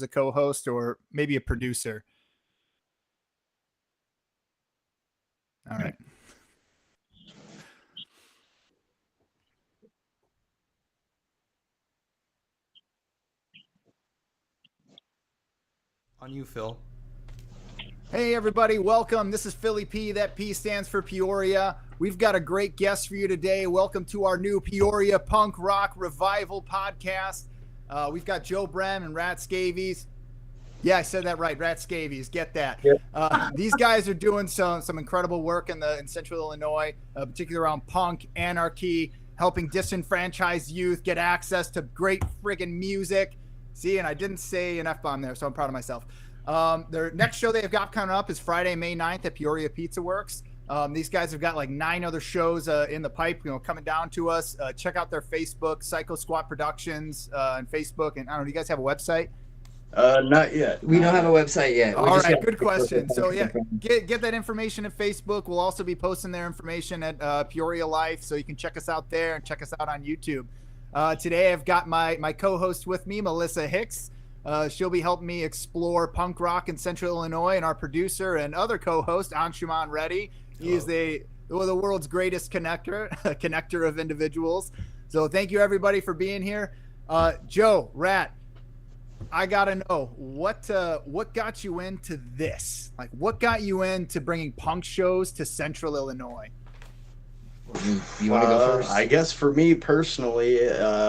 a co-host or maybe a producer. All right. On you, Phil. Hey, everybody. Welcome. This is Philly P. That P stands for Peoria. We've got a great guest for you today. Welcome to our new Peoria Punk Rock Revival podcast. We've got Joe Brem and Rat Scabbiess. Yeah, I said that right. Rat Scabbiess. Get that. Yep. These guys are doing some incredible work in Central Illinois, particularly around punk, anarchy, helping disenfranchised youth get access to great friggin' music. See, and I didn't say an F-bomb there, so I'm proud of myself. Their next show they've got coming up is Friday, May 9th at Peoria Pizza Works. These guys have got like 9 other shows in the pipe, coming down to us. Check out their Facebook, Psycho Squat Productions on Facebook. And I don't know, do you guys have a website? Not yet. We don't have a website yet. All right, good question. So yeah, get that information at Facebook. We'll also be posting their information at Peoria Life, so you can check us out there and check us out on YouTube. Today I've got my co-host with me, Melissa Hicks. She'll be helping me explore punk rock in Central Illinois, and our producer and other co-host, Anshuman Reddy. He is the world's greatest connector of individuals. So thank you everybody for being here. Joe, Rat, I gotta know what got you into this? Like, what got you into bringing punk shows to Central Illinois? You want to go first? I guess for me personally,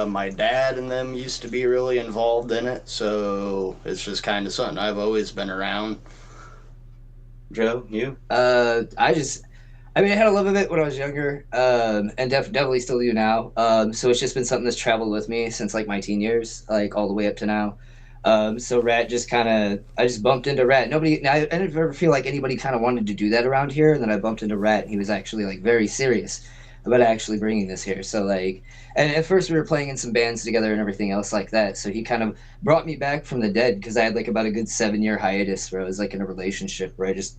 my dad and them used to be really involved in it, so it's just kind of something I've always been around. Joe, you? I had a love of it when I was younger, and definitely still do now. So it's just been something that's traveled with me since like my teen years, like all the way up to now. So Rat I just bumped into Rat. I didn't ever feel like anybody kind of wanted to do that around here. And then I bumped into Rat, and he was actually like very serious about actually bringing this here. So like, and at first we were playing in some bands together and everything else like that. So he kind of brought me back from the dead, because I had like about a good 7-year hiatus where I was like in a relationship where I just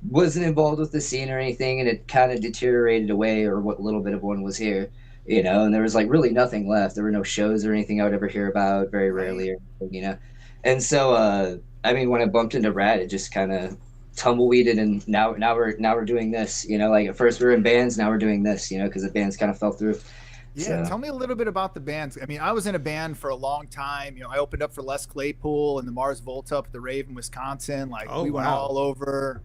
wasn't involved with the scene or anything, and it kind of deteriorated away, or what little bit of one was here. And there was like really nothing left. There were no shows or anything I would ever hear about, very rarely, And so, when I bumped into Rat, it just kind of tumbleweeded, and now we're doing this. Like at first we were in bands, now we're doing this. Because the bands kind of fell through. Yeah, tell me a little bit about the bands. I mean, I was in a band for a long time. I opened up for Les Claypool and the Mars Volta up at the Rave in Wisconsin. Like we went all over,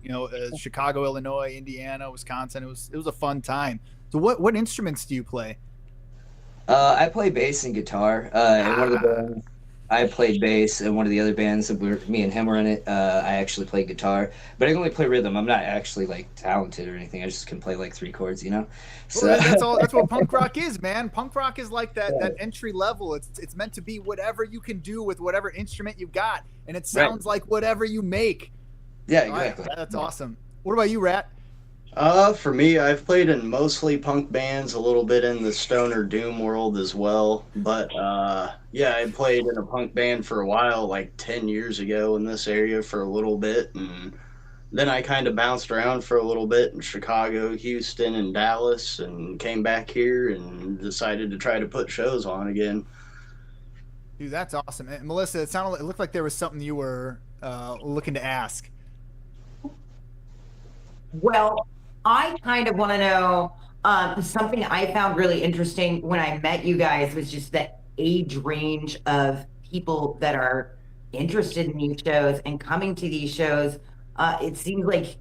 Chicago, Illinois, Indiana, Wisconsin. It was a fun time. So what instruments do you play? I play bass and guitar. And one of the bands, I played bass, and one of the other bands that me and him were in it, I actually played guitar. But I can only play rhythm. I'm not actually like talented or anything. I just can play like 3 chords, So well, that's what punk rock is, man. Punk rock is like that entry level. It's meant to be whatever you can do with whatever instrument you got, and it sounds like whatever you make. Yeah, exactly. That's awesome. What about you, Rat? For me, I've played in mostly punk bands, a little bit in the stoner doom world as well. But I played in a punk band for a while, like 10 years ago in this area for a little bit, and then I kind of bounced around for a little bit in Chicago, Houston, and Dallas, and came back here and decided to try to put shows on again. Dude, that's awesome. And Melissa, it looked like there was something you were looking to ask. Well, I kind of want to know something I found really interesting when I met you guys was just the age range of people that are interested in these shows and coming to these shows. It seems like,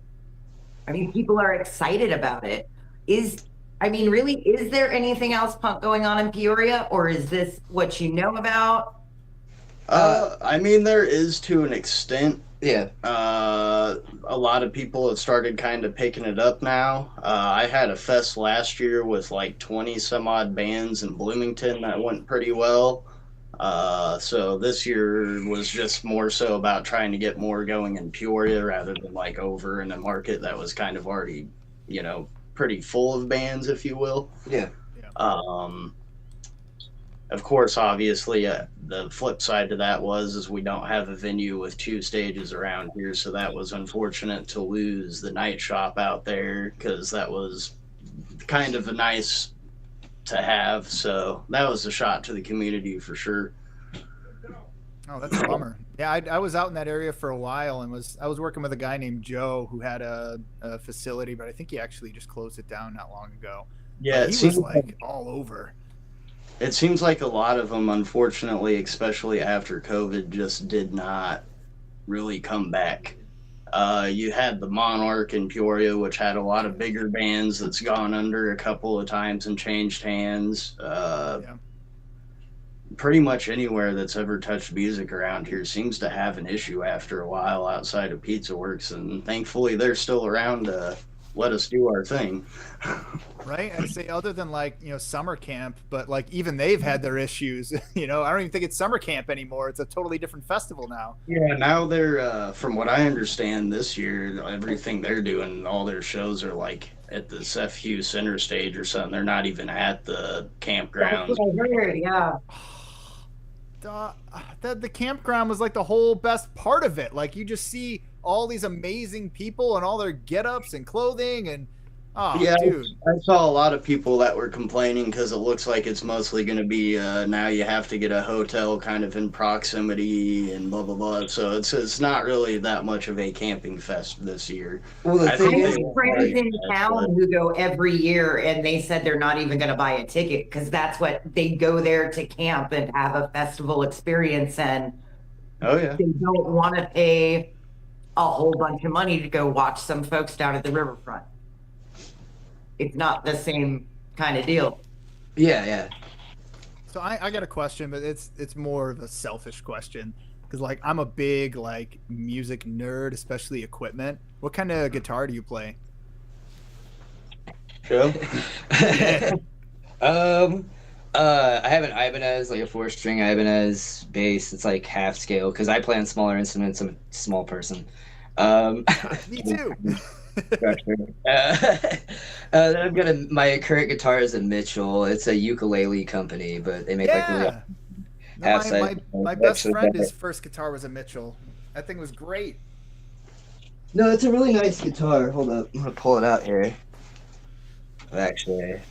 people are excited about it. Is there anything else punk going on in Peoria, or is this what you know about? There is to an extent. Yeah. A lot of people have started kind of picking it up now. I had a fest last year with like 20 some odd bands in Bloomington that went pretty well. So this year was just more so about trying to get more going in Peoria rather than like over in a market that was kind of already, pretty full of bands, if you will. Yeah. Of course, obviously, the flip side to that is we don't have a venue with 2 stages around here, so that was unfortunate to lose the night shop out there, because that was kind of a nice to have. So that was a shot to the community for sure. Oh, that's a bummer. Yeah, I was out in that area for a while and I was working with a guy named Joe who had a facility, but I think he actually just closed it down not long ago. Yeah, But it he was seems like all over. it seems like a lot of them, unfortunately, especially after COVID, just did not really come back. You had the Monarch in Peoria, which had a lot of bigger bands that's gone under a couple of times and changed hands. Yeah. Pretty much anywhere that's ever touched music around here seems to have an issue after a while outside of Pizza Works, and thankfully they're still around to let us do our thing. Right? I'd say other than like, summer camp, but like even they've had their issues. I don't even think it's summer camp anymore. It's a totally different festival now. Yeah, now they're, from what I understand this year, everything they're doing, all their shows are like at the FU center stage or something. They're not even at the campgrounds. That's what I heard, yeah. The campground was like the whole best part of it. Like you just see all these amazing people and all their get-ups and clothing and Yeah, dude. I saw a lot of people that were complaining because it looks like it's mostly going to be now you have to get a hotel kind of in proximity and blah blah blah. So it's not really that much of a camping fest this year. Well, the I thing think I is, have friends in town who go every year, and they said they're not even going to buy a ticket because that's what they go there to camp and have a festival experience, and Oh yeah, they don't want to pay a whole bunch of money to go watch some folks down at the riverfront. It's not the same kind of deal. yeah. So I got a question, but it's more of a selfish question because like I'm a big like music nerd, especially equipment. What kind of guitar do you play? Joe. I have an Ibanez, like a 4-string Ibanez bass. It's like half scale because I play on smaller instruments. I'm a small person. Me too. Then I've got my current guitar is a Mitchell. It's a ukulele company, but they make like really Yeah. No, half my size. best Actually, friend, his first guitar was a Mitchell. That thing was great. No, it's a really nice guitar. Hold up, I'm gonna pull it out here. Actually,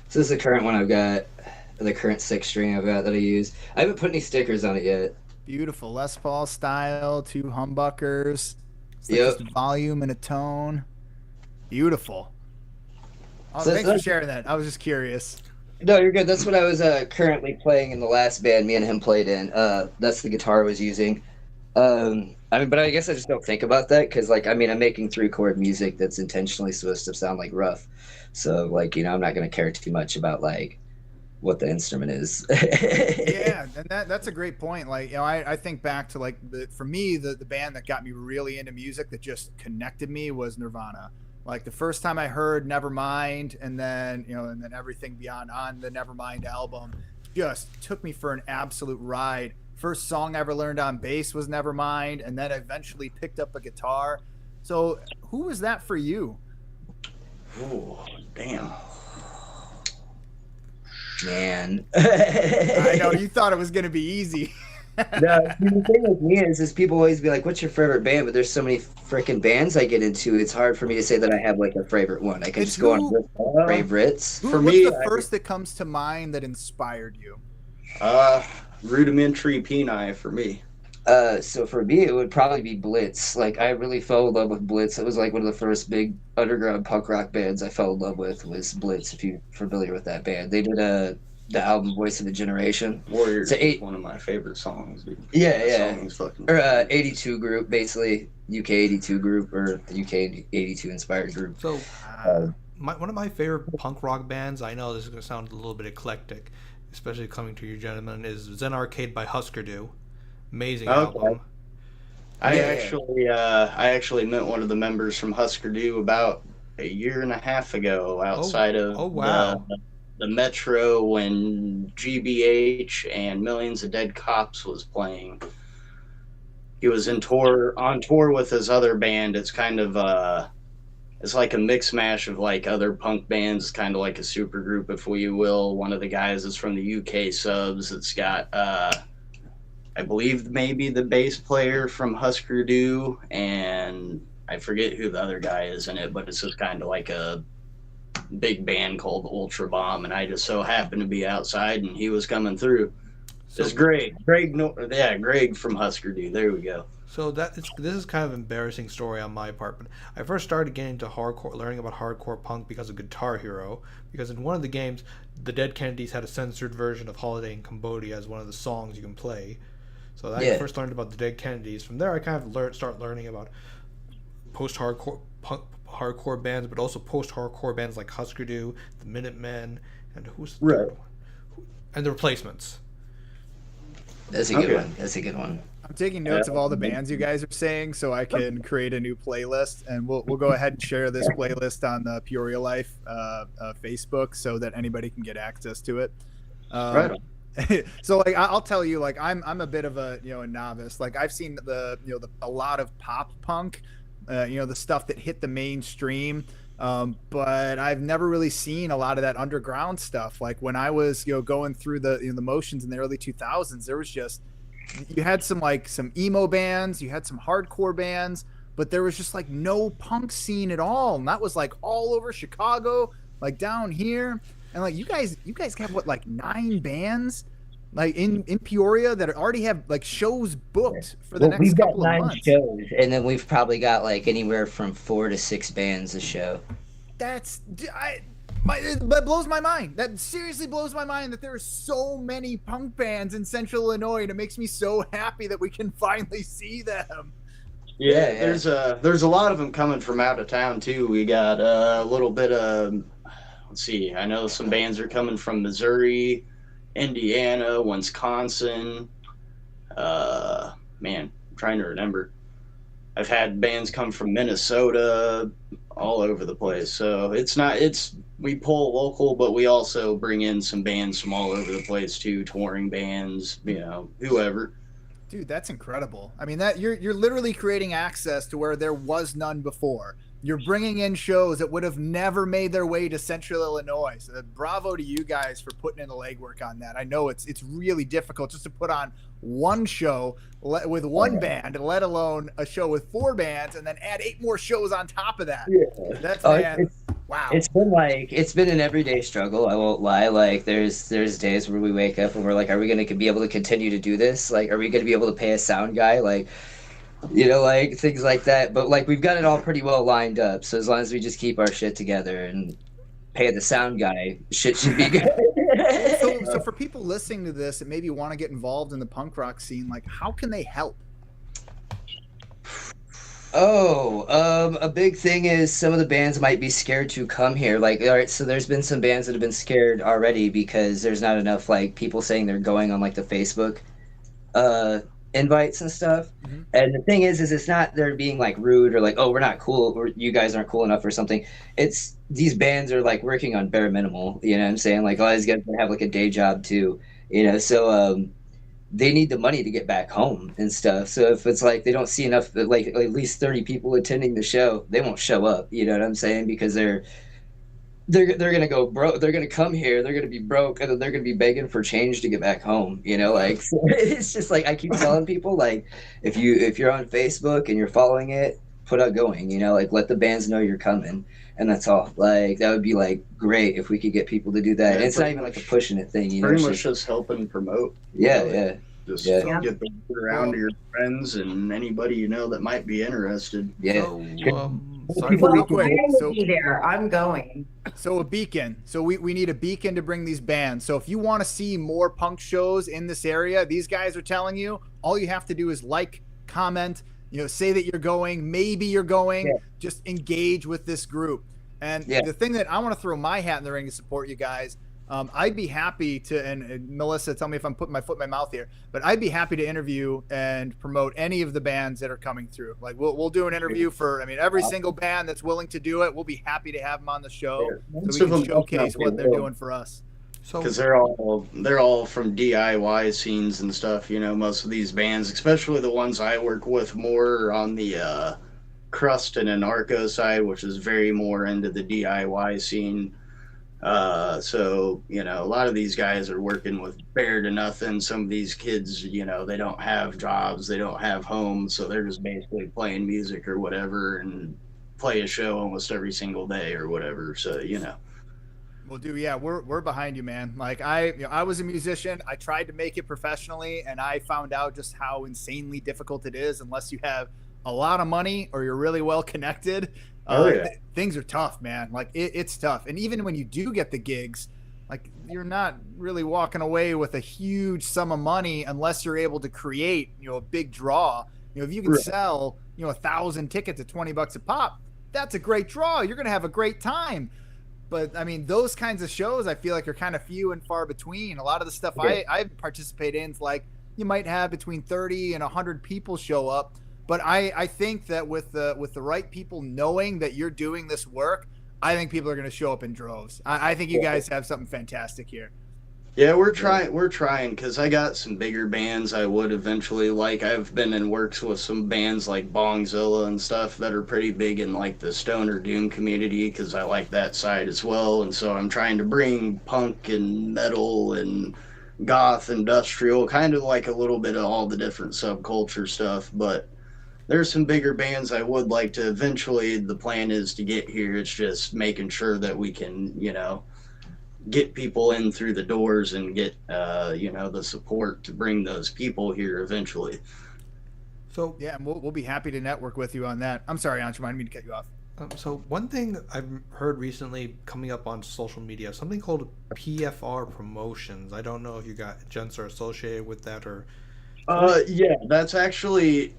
so this is the current one I've got. The current 6-string I've got that I use. I haven't put any stickers on it yet. Beautiful Les Paul style, 2 humbuckers. It's like Yep. just volume and a tone. Beautiful. Oh, So- thanks for sharing that. I was just curious. No, you're good. That's what I was currently playing in the last band me and him played in. That's the guitar I was using. But I guess I just don't think about that because, like, I'm making 3-chord music that's intentionally supposed to sound like rough. So, like, I'm not going to care too much about, like, what the instrument is. Yeah, and that's a great point. Like, I think back to like for me the band that got me really into music that just connected me was Nirvana. Like the first time I heard Nevermind and then everything beyond on the Nevermind album just took me for an absolute ride. First song I ever learned on bass was Nevermind, and then eventually picked up a guitar. So who was that for you? Oh damn. Man. I know you thought it was gonna be easy. No, the thing with me is people always be like, "What's your favorite band?" But there's so many freaking bands I get into. It's hard for me to say that I have like a favorite one. I can It's just go on who- favorites. Who For was me, the I- first that comes to mind that inspired you? Rudimentary Peni for me. So for me, it would probably be Blitz. Like I really fell in love with Blitz. It was like one of the first big underground punk rock bands I fell in love with was Blitz. If you're familiar with that band, they did the album Voice of a Generation. Warriors It's is one of my favorite songs. Dude. Yeah, That yeah. song is fucking. Or 82 group, basically UK 82 group or the UK 82 inspired group. So, Uh, one of my favorite punk rock bands, I know this is going to sound a little bit eclectic, especially coming to you gentlemen, is Zen Arcade by Husker Du. Amazing Okay. album. I Yeah. actually met one of the members from Husker Du about a year and a half ago outside of oh, wow. the Metro when GBH and Millions of Dead Cops was playing. He was on tour with his other band. It's kind of it's like a mix mash of like other punk bands. It's kind of like a super group, if you will. One of the guys is from the UK Subs. It's got I believe maybe the bass player from Husker Du, and I forget who the other guy is in it, but it's just kind of like a big band called Ultra Bomb, and I just so happened to be outside, and he was coming through. So, It's Greg. Greg from Husker Du. There we go. so this is kind of an embarrassing story on my part, but I first started getting into learning about hardcore punk because of Guitar Hero. Because in one of the games, the Dead Kennedys had a censored version of "Holiday in Cambodia" as one of the songs you can play. So I first learned about the Dead Kennedys. From there, I kind of start learning about post-hardcore punk hardcore bands, but also post-hardcore bands like Husker Du, the Minutemen, and who's the third one? And the Replacements. That's a good one. That's a good one. I'm taking notes of all the bands you guys are saying so I can create a new playlist, and we'll go ahead and share this playlist on the Peoria Life Facebook so that anybody can get access to it. Right on. So like I'll tell you, like I'm a bit of a a novice. Like I've seen a lot of pop punk, the stuff that hit the mainstream. But I've never really seen a lot of that underground stuff. Like when I was, going through the motions in the early 2000s, there was just, you had some emo bands, you had some hardcore bands, but there was just like no punk scene at all. And that was like all over Chicago, like down here. And like you guys have what, like 9 bands like in Peoria that already have like shows booked for the next couple of months. We've got 9 shows, and then we've probably got like anywhere from 4 to 6 bands a show. That blows my mind. That seriously blows my mind that there are so many punk bands in Central Illinois, and it makes me so happy that we can finally see them. Yeah. There's a lot of them coming from out of town too. We got a little bit of, let's see, I know some bands are coming from Missouri, Indiana, Wisconsin. I'm trying to remember. I've had bands come from Minnesota, all over the place. So we pull local, but we also bring in some bands from all over the place too, touring bands, whoever. Dude, that's incredible. I mean, that you're literally creating access to where there was none before. You're bringing in shows that would have never made their way to Central Illinois. So bravo to you guys for putting in the legwork on that. I know it's really difficult just to put on one show with one band, let alone a show with 4 bands, and then add 8 more shows on top of that. Yeah. That's wow. It's been an everyday struggle. I won't lie. Like there's days where we wake up and we're like, are we going to be able to continue to do this? Like, are we going to be able to pay a sound guy? Like, like things like that. But like we've got it all pretty well lined up. So as long as we just keep our shit together and pay the sound guy, shit should be good. So for people listening to this that maybe want to get involved in the punk rock scene, like how can they help? A big thing is some of the bands might be scared to come here. Like, all right, so there's been some bands that have been scared already because there's not enough like people saying they're going on like the Facebook invites and stuff. Mm-hmm. And the thing is it's not they're being like rude or like, oh, we're not cool or you guys aren't cool enough or something. It's these bands are like working on bare minimal, you know what I'm saying? Like, oh, these guys have like a day job too, so they need the money to get back home and stuff. So if it's like they don't see enough, like at least 30 people attending the show, they won't show up, you know what I'm saying? Because they're going to go broke. They're going to come here. They're going to be broke, and then they're going to be begging for change to get back home. Like so it's just like I keep telling people, like if you're on Facebook and you're following it, put out going. Like let the bands know you're coming, and that's all. Like that would be like great if we could get people to do that. And it's not even like a pushing it thing. Pretty much just helping promote. Yeah. Just get the word around to your friends and anybody that might be interested. Yeah. Real quick. So be there. I'm going. So a beacon. So we need a beacon to bring these bands. So if you want to see more punk shows in this area, these guys are telling you, all you have to do is like, comment, say that you're going, maybe you're going, just engage with this group. And the thing that I want to throw my hat in the ring to support you guys, I'd be happy to, and Melissa, tell me if I'm putting my foot in my mouth here, but I'd be happy to interview and promote any of the bands that are coming through. Like we'll do an interview for, every single band that's willing to do it. We'll be happy to have them on the show so we can showcase what they're doing for us. Because they're all from DIY scenes and stuff. Most of these bands, especially the ones I work with, more on the crust and anarcho side, which is very more into the DIY scene. So a lot of these guys are working with bare to nothing. Some of these kids, they don't have jobs, they don't have homes, so they're just basically playing music or whatever and play a show almost every single day or whatever. So Well, dude, yeah, we're behind you, man. Like I was a musician. I tried to make it professionally, and I found out just how insanely difficult it is unless you have a lot of money or you're really well connected. Oh, yeah. Things are tough, man. Like it's tough, and even when you do get the gigs, like you're not really walking away with a huge sum of money unless you're able to create, a big draw. If you can Right. sell, 1,000 tickets at $20 a pop, that's a great draw. You're gonna have a great time. But I mean, those kinds of shows I feel like are kind of few and far between. A lot of the stuff I participate in is like you might have between 30 and 100 people show up. But I think that with the right people knowing that you're doing this work, I think people are going to show up in droves. I think you guys have something fantastic here. Yeah, we're trying because I got some bigger bands I would eventually like. I've been in works with some bands like Bongzilla and stuff that are pretty big in like the stoner doom community because I like that side as well. And so I'm trying to bring punk and metal and goth industrial, kind of like a little bit of all the different subculture stuff. But there's some bigger bands I would like to eventually. The plan is to get here. It's just making sure that we can, get people in through the doors and get the support to bring those people here eventually. So Yeah, and we'll be happy to network with you on that. I'm sorry, Anshul, I didn't mean to cut you off. So one thing I've heard recently coming up on social media, something called PFR promotions. I don't know if you gents are associated with that or. Yeah, that's actually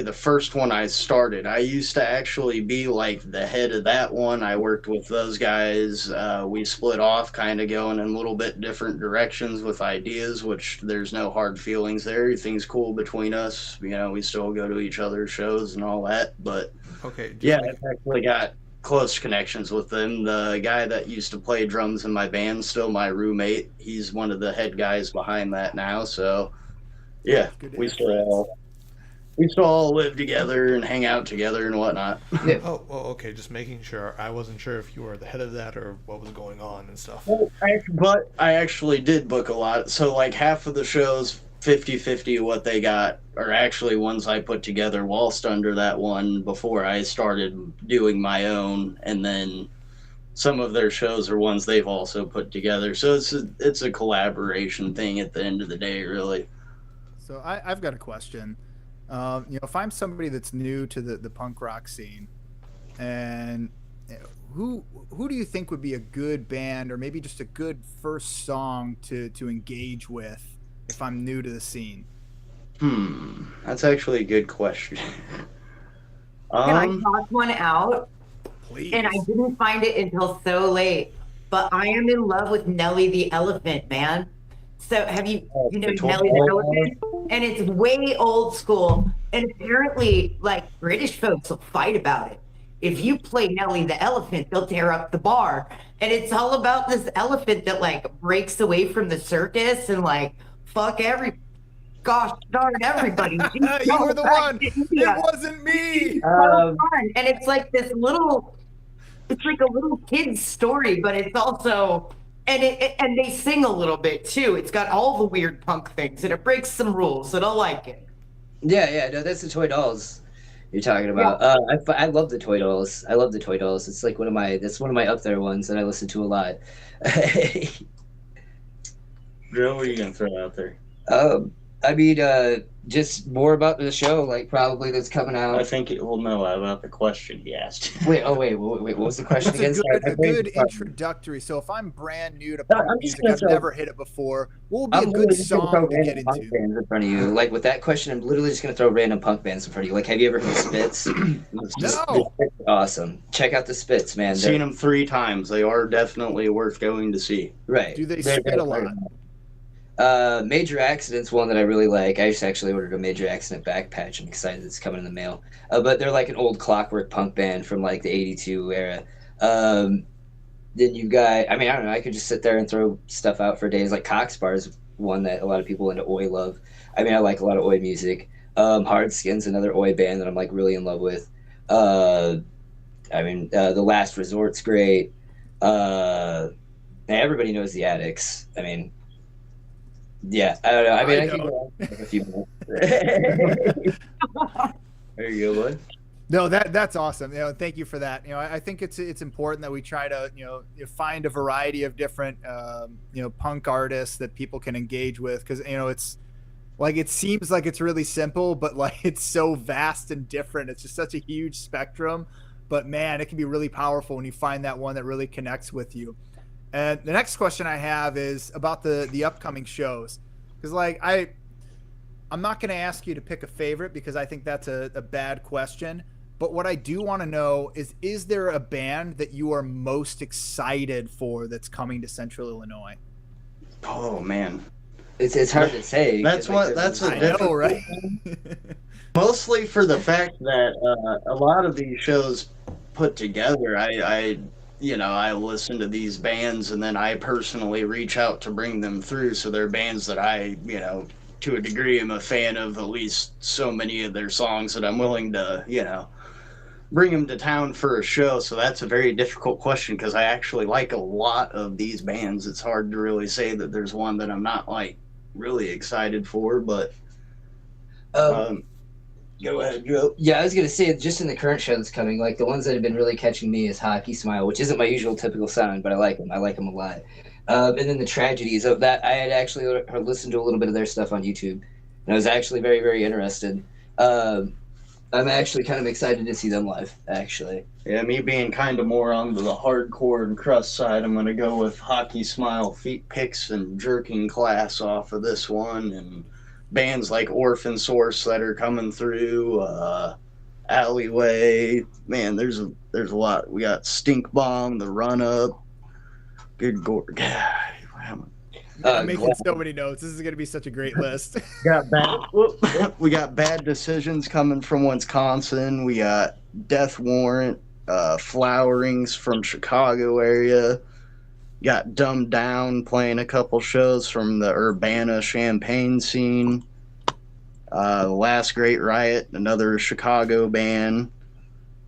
the first one I started. I used to actually be like the head of that one. I worked with those guys. We split off, kind of going in a little bit different directions with ideas, which there's no hard feelings there. Everything's cool between us. We still go to each other's shows and all that. But Okay. yeah, I've actually got close connections with them. The guy that used to play drums in my band, still my roommate. He's one of the head guys behind that now. So yeah, Good to we have still all live together and hang out together and whatnot. Oh, okay. Just making sure. I wasn't sure if you were the head of that or what was going on and stuff. But I actually did book a lot. So like half of the shows, 50-50 what they got are actually ones I put together whilst under that one before I started doing my own. And then some of their shows are ones they've also put together. So it's a collaboration thing at the end of the day, really. So I've got a question. If I'm somebody that's new to the punk rock scene, and who do you think would be a good band or maybe just a good first song to engage with if I'm new to the scene? That's actually a good question. Can I toss one out? Please. And I didn't find it until so late, but I am in love with Nelly the Elephant, man. So have you know Nelly the Elephant? And it's way old school. And apparently, like, British folks will fight about it. If you play Nelly the Elephant, they'll tear up the bar. And it's all about this elephant that, like, breaks away from the circus and, like, fuck gosh darn everybody. You were the one. It wasn't me. So fun. And it's like this it's like a little kid's story, but it's also, and they sing a little bit too. It's got all the weird punk things and it breaks some rules, and I like it. Yeah, no, that's the Toy Dolls you're talking about. I love the Toy Dolls. I love the Toy Dolls. It's like one of my up there ones that I listen to a lot. Joe, what are you gonna throw out there? I mean, just more about the show, like probably that's coming out. I think it will know about the question he asked. Wait, what was the question That's again? a good introductory. So if I'm brand new to punk music, I've never hit it before, what would be a good song to get punk into? bands in front of you. Like with that question, I'm literally just gonna throw random punk bands in front of you. Like, have you ever heard Spitz? No. Awesome. Check out the Spitz, man. Seen them 3 times. They are definitely worth going to see. Right. Do they spit a lot? Major Accident's one that I really like. I just actually ordered a Major Accident back patch. I'm excited it's coming in the mail. But they're like an old Clockwork punk band from like the '82 era. Then you've got, I mean, I don't know, I could just sit there and throw stuff out for days. Like Coxbar is one that a lot of people into Oi love. I mean, I like a lot of Oi music. Hard Skin's another Oi band that I'm like really in love with. The Last Resort's great. Everybody knows the Addicts. I mean, yeah, I don't know. I can go on for a few minutes. There you go, bud. No, that's awesome. Thank you for that. I think it's important that we try to find a variety of different punk artists that people can engage with, because it's like, it seems like it's really simple, but like it's so vast and different. It's just such a huge spectrum, but man, it can be really powerful when you find that one that really connects with you. And the next question I have is about the upcoming shows, because like I'm not going to ask you to pick a favorite, because I think that's a bad question. But what I do want to know is there a band that you are most excited for that's coming to Central Illinois? Oh man, It's hard to say. That's what. That's a I different. know, right? Mostly for the fact that a lot of these shows put together, I listen to these bands, and then I personally reach out to bring them through. So they're bands that I, to a degree, am a fan of at least so many of their songs that I'm willing to, bring them to town for a show. So that's a very difficult question, because I actually like a lot of these bands. It's hard to really say that there's one that I'm not like really excited for, but go ahead, Joe. Yeah, I was gonna say, just in the current show that's coming, like the ones that have been really catching me is Hockey Smile, which isn't my usual typical sound, but I like them. I like them a lot. And then the Tragedies of that, I had actually listened to a little bit of their stuff on YouTube, and I was actually very, very interested. I'm actually kind of excited to see them live, actually. Yeah, me being kind of more on the hardcore and crust side, I'm going to go with Hockey Smile, Feet Picks, and Jerking Class off of this one, and bands like Orphan Source that are coming through, Alleyway. Man, there's a lot. We got Stink Bomb, The Run Up, Good Gore. God, I'm making so many notes. This is going to be such a great list. We got Bad Decisions coming from Wisconsin. We got Death Warrant, Flowerings from Chicago area. Got Dumbed Down playing a couple shows from the Urbana Champaign scene. Last Great Riot, another Chicago band.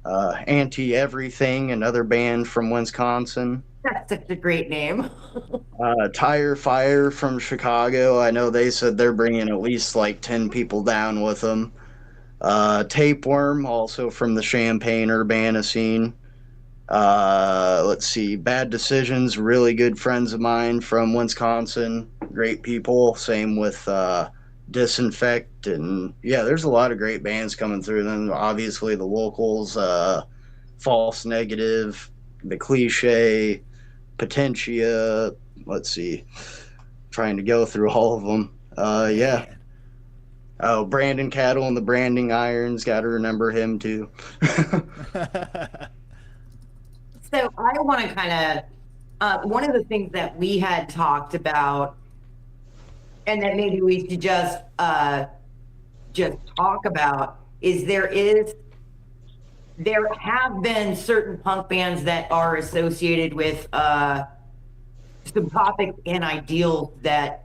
Anti Everything, another band from Wisconsin. That's such a great name. Tire Fire from Chicago. I know they said they're bringing at least like 10 people down with them. Tapeworm, also from the Champaign Urbana scene. Let's see. Bad Decisions, really good friends of mine from Wisconsin. Great people. Same with Disinfect. And yeah, there's a lot of great bands coming through. Then obviously the locals, False Negative, The Cliche, Potentia. Let's see. Trying to go through all of them. Yeah. Oh, Brandon Cattle and the Branding Irons. Got to remember him too. So I want to kind of, one of the things that we had talked about, and that maybe we should just talk about, is there have been certain punk bands that are associated with some topics and ideals that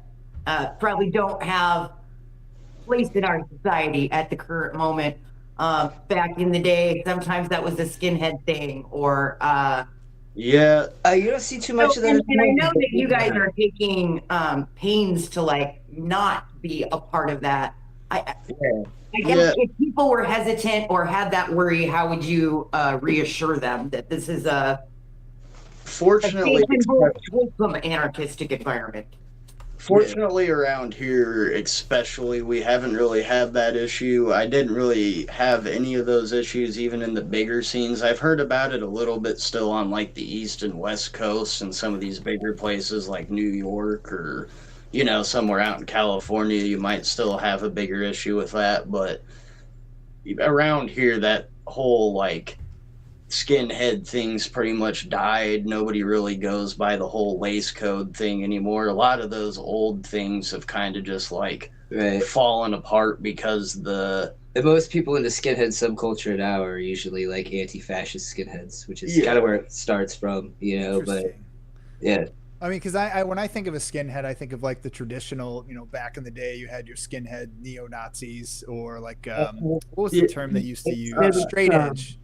probably don't have place in our society at the current moment. Back in the day, sometimes that was a skinhead thing, or yeah. You don't see too much of that. And I know that you guys are taking pains to like not be a part of that. I guess if people were hesitant or had that worry, how would you reassure them that this is a fortunately wholesome anarchistic environment? Fortunately, around here, especially, we haven't really had that issue. I didn't really have any of those issues, even in the bigger scenes. I've heard about it a little bit still on, like, the East and West Coast and some of these bigger places like New York or, somewhere out in California. You might still have a bigger issue with that. But around here, that whole, like, skinhead things pretty much died. Nobody really goes by the whole lace code thing anymore. A lot of those old things have kind of just like fallen apart because the most people in the skinhead subculture now are usually like anti-fascist skinheads, which is kind of where it starts from, but yeah. I mean, because I when I think of a skinhead, I think of like the traditional, back in the day, you had your skinhead neo-Nazis, or like, what was the term they used to use? Straight edge.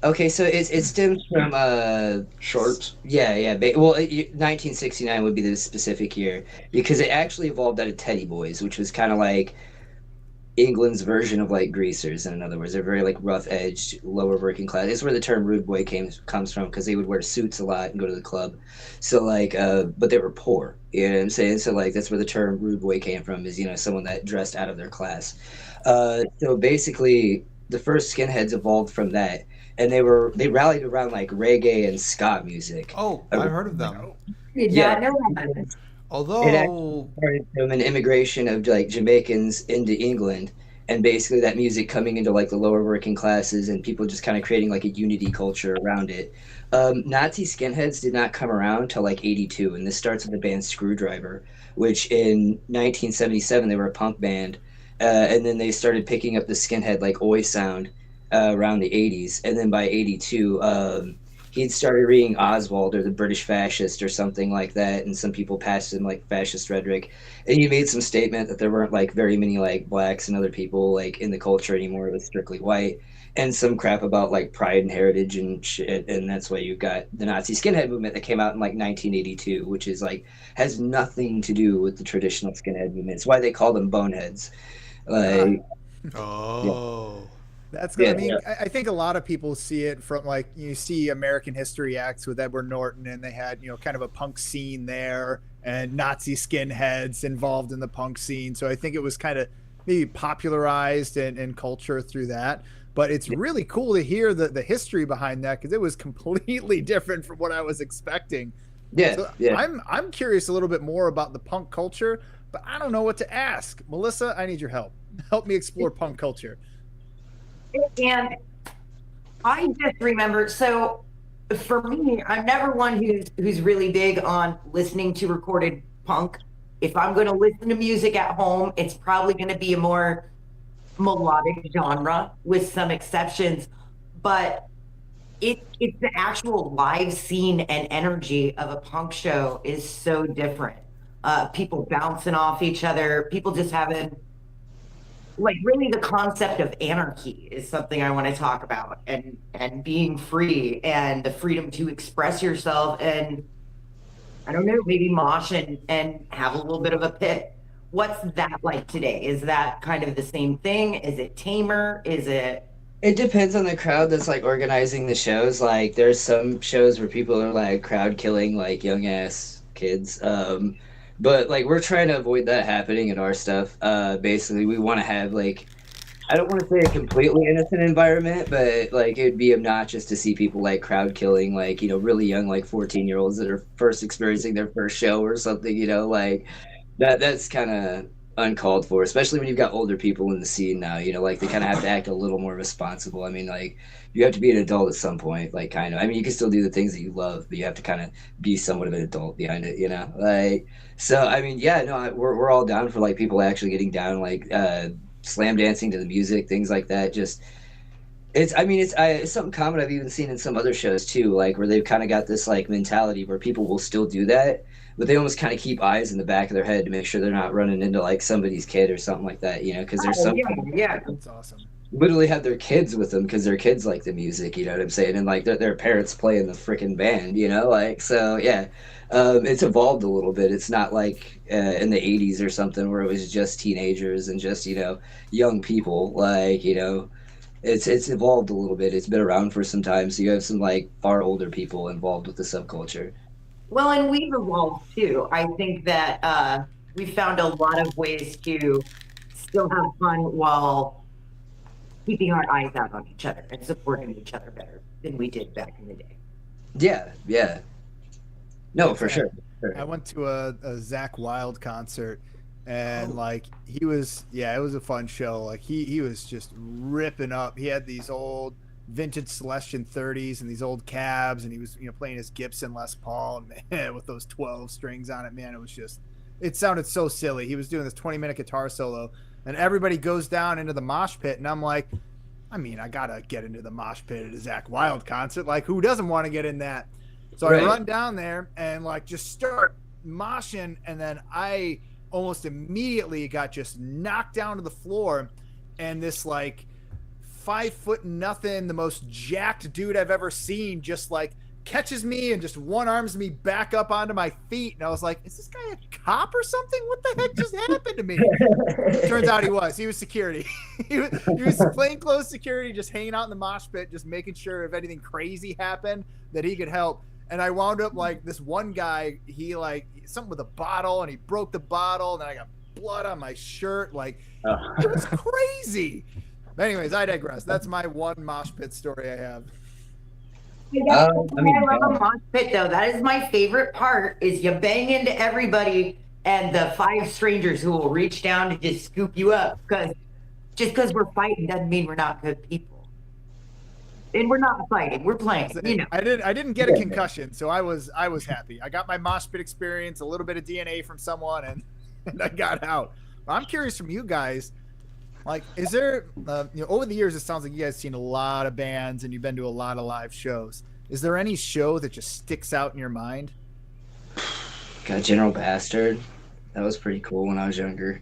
Okay, so it stems from shorts. Yeah. Well, 1969 would be the specific year, because it actually evolved out of Teddy Boys, which was kind of like, England's version of like greasers. In other words, they're very like rough edged, lower working class. It's where the term rude boy comes from because they would wear suits a lot and go to the club. So like, but they were poor. You know what I'm saying? So like, that's where the term rude boy came from. Is someone that dressed out of their class. So basically, the first skinheads evolved from that, and they rallied around like reggae and ska music. Oh, I've heard of them. Did Yeah. not know that. It actually Although, started from an immigration of like Jamaicans into England, and basically that music coming into like the lower working classes and people just kind of creating like a unity culture around it. Nazi skinheads did not come around till like '82, and this starts with the band Screwdriver, which in 1977 they were a punk band, and then they started picking up the skinhead like oi sound around the '80s, and then by '82. He'd started reading Oswald or the British Fascist or something like that, and some people passed him like fascist rhetoric, and he made some statement that there weren't like very many like blacks and other people like in the culture anymore. It was strictly white, and some crap about like pride and heritage and shit, and that's why you've got the Nazi skinhead movement that came out in like 1982, which is like has nothing to do with the traditional skinhead movement. It's why they call them boneheads. Like, oh, That's good. Yeah, I mean, I think a lot of people see it from like you see American History X with Edward Norton, and they had kind of a punk scene there, and Nazi skinheads involved in the punk scene. So I think it was kind of maybe popularized in culture through that. But it's really cool to hear the history behind that because it was completely different from what I was expecting. yeah, So yeah. I'm curious a little bit more about the punk culture, but I don't know what to ask. Melissa, I need your help. Help me explore punk culture. And I just remember, so for me, I'm never one who's really big on listening to recorded punk. If I'm going to listen to music at home, it's probably going to be a more melodic genre with some exceptions, but it's the actual live scene and energy of a punk show is so different. People bouncing off each other, people just having like really the concept of anarchy is something I want to talk about, and being free and the freedom to express yourself, and I don't know, maybe mosh and have a little bit of a pit. What's that like today? Is that kind of the same thing? Is it tamer? Is it It depends on the crowd that's like organizing the shows. Like there's some shows where people are like crowd killing like young ass kids. But like we're trying to avoid that happening in our stuff. Basically we want to have like I don't want to say a completely innocent environment, but like it would be obnoxious to see people like crowd killing like, really young like 14-year-olds that are first experiencing their first show or something, like that's kind of uncalled for, especially when you've got older people in the scene now. Like they kind of have to act a little more responsible. I mean, like you have to be an adult at some point, like kind of. I mean, you can still do the things that you love, but you have to kind of be somewhat of an adult behind it, Like, so I mean, yeah, no, we're all down for like people actually getting down, like slam dancing to the music, things like that. Just it's something common I've even seen in some other shows too, like where they've kind of got this like mentality where people will still do that, but they almost kind of keep eyes in the back of their head to make sure they're not running into like somebody's kid or something like that, because there's some yeah. That's awesome. literally have their kids with them because their kids like the music, you know what I'm saying, and like their parents play in the freaking band, like so yeah. It's evolved a little bit. It's not like in the 80s or something where it was just teenagers and just young people, like it's evolved a little bit. It's been around for some time, so you have some like far older people involved with the subculture. Well, and we've evolved too. I think that we found a lot of ways to still have fun while keeping our eyes out on each other and supporting each other better than we did back in the day. Yeah. No, for sure. I went to a Zakk Wylde concert, and like it was a fun show. Like he was just ripping up. He had these old vintage Celestion 30s and these old cabs, and he was playing his Gibson Les Paul, and man, with those 12 strings on it, man, it sounded so silly. He was doing this 20-minute guitar solo, and everybody goes down into the mosh pit, and I'm like, I mean, I gotta get into the mosh pit at a Zakk Wylde concert. Like, who doesn't want to get in that? So I run down there and like just start moshing, and then I almost immediately got just knocked down to the floor, and this like 5'0", the most jacked dude I've ever seen, just like catches me and just one arms me back up onto my feet. And I was like, is this guy a cop or something? What the heck just happened to me? Turns out he was security. he was plainclothes security, just hanging out in the mosh pit, just making sure if anything crazy happened that he could help. And I wound up like this one guy, he like something with a bottle and he broke the bottle. And then I got blood on my shirt. Like it was crazy. But anyways, I digress. That's my one mosh pit story I have. I love a mosh pit though. That is my favorite part. Is you bang into everybody and the 5 strangers who will reach down to just scoop you up because just because we're fighting doesn't mean we're not good people. And we're not fighting. We're playing. You know. I didn't get a concussion, so I was happy. I got my mosh pit experience, a little bit of DNA from someone, and I got out. But I'm curious from you guys. Like, is there, over the years, it sounds like you guys seen a lot of bands and you've been to a lot of live shows. Is there any show that just sticks out in your mind? Got General Bastard. That was pretty cool when I was younger.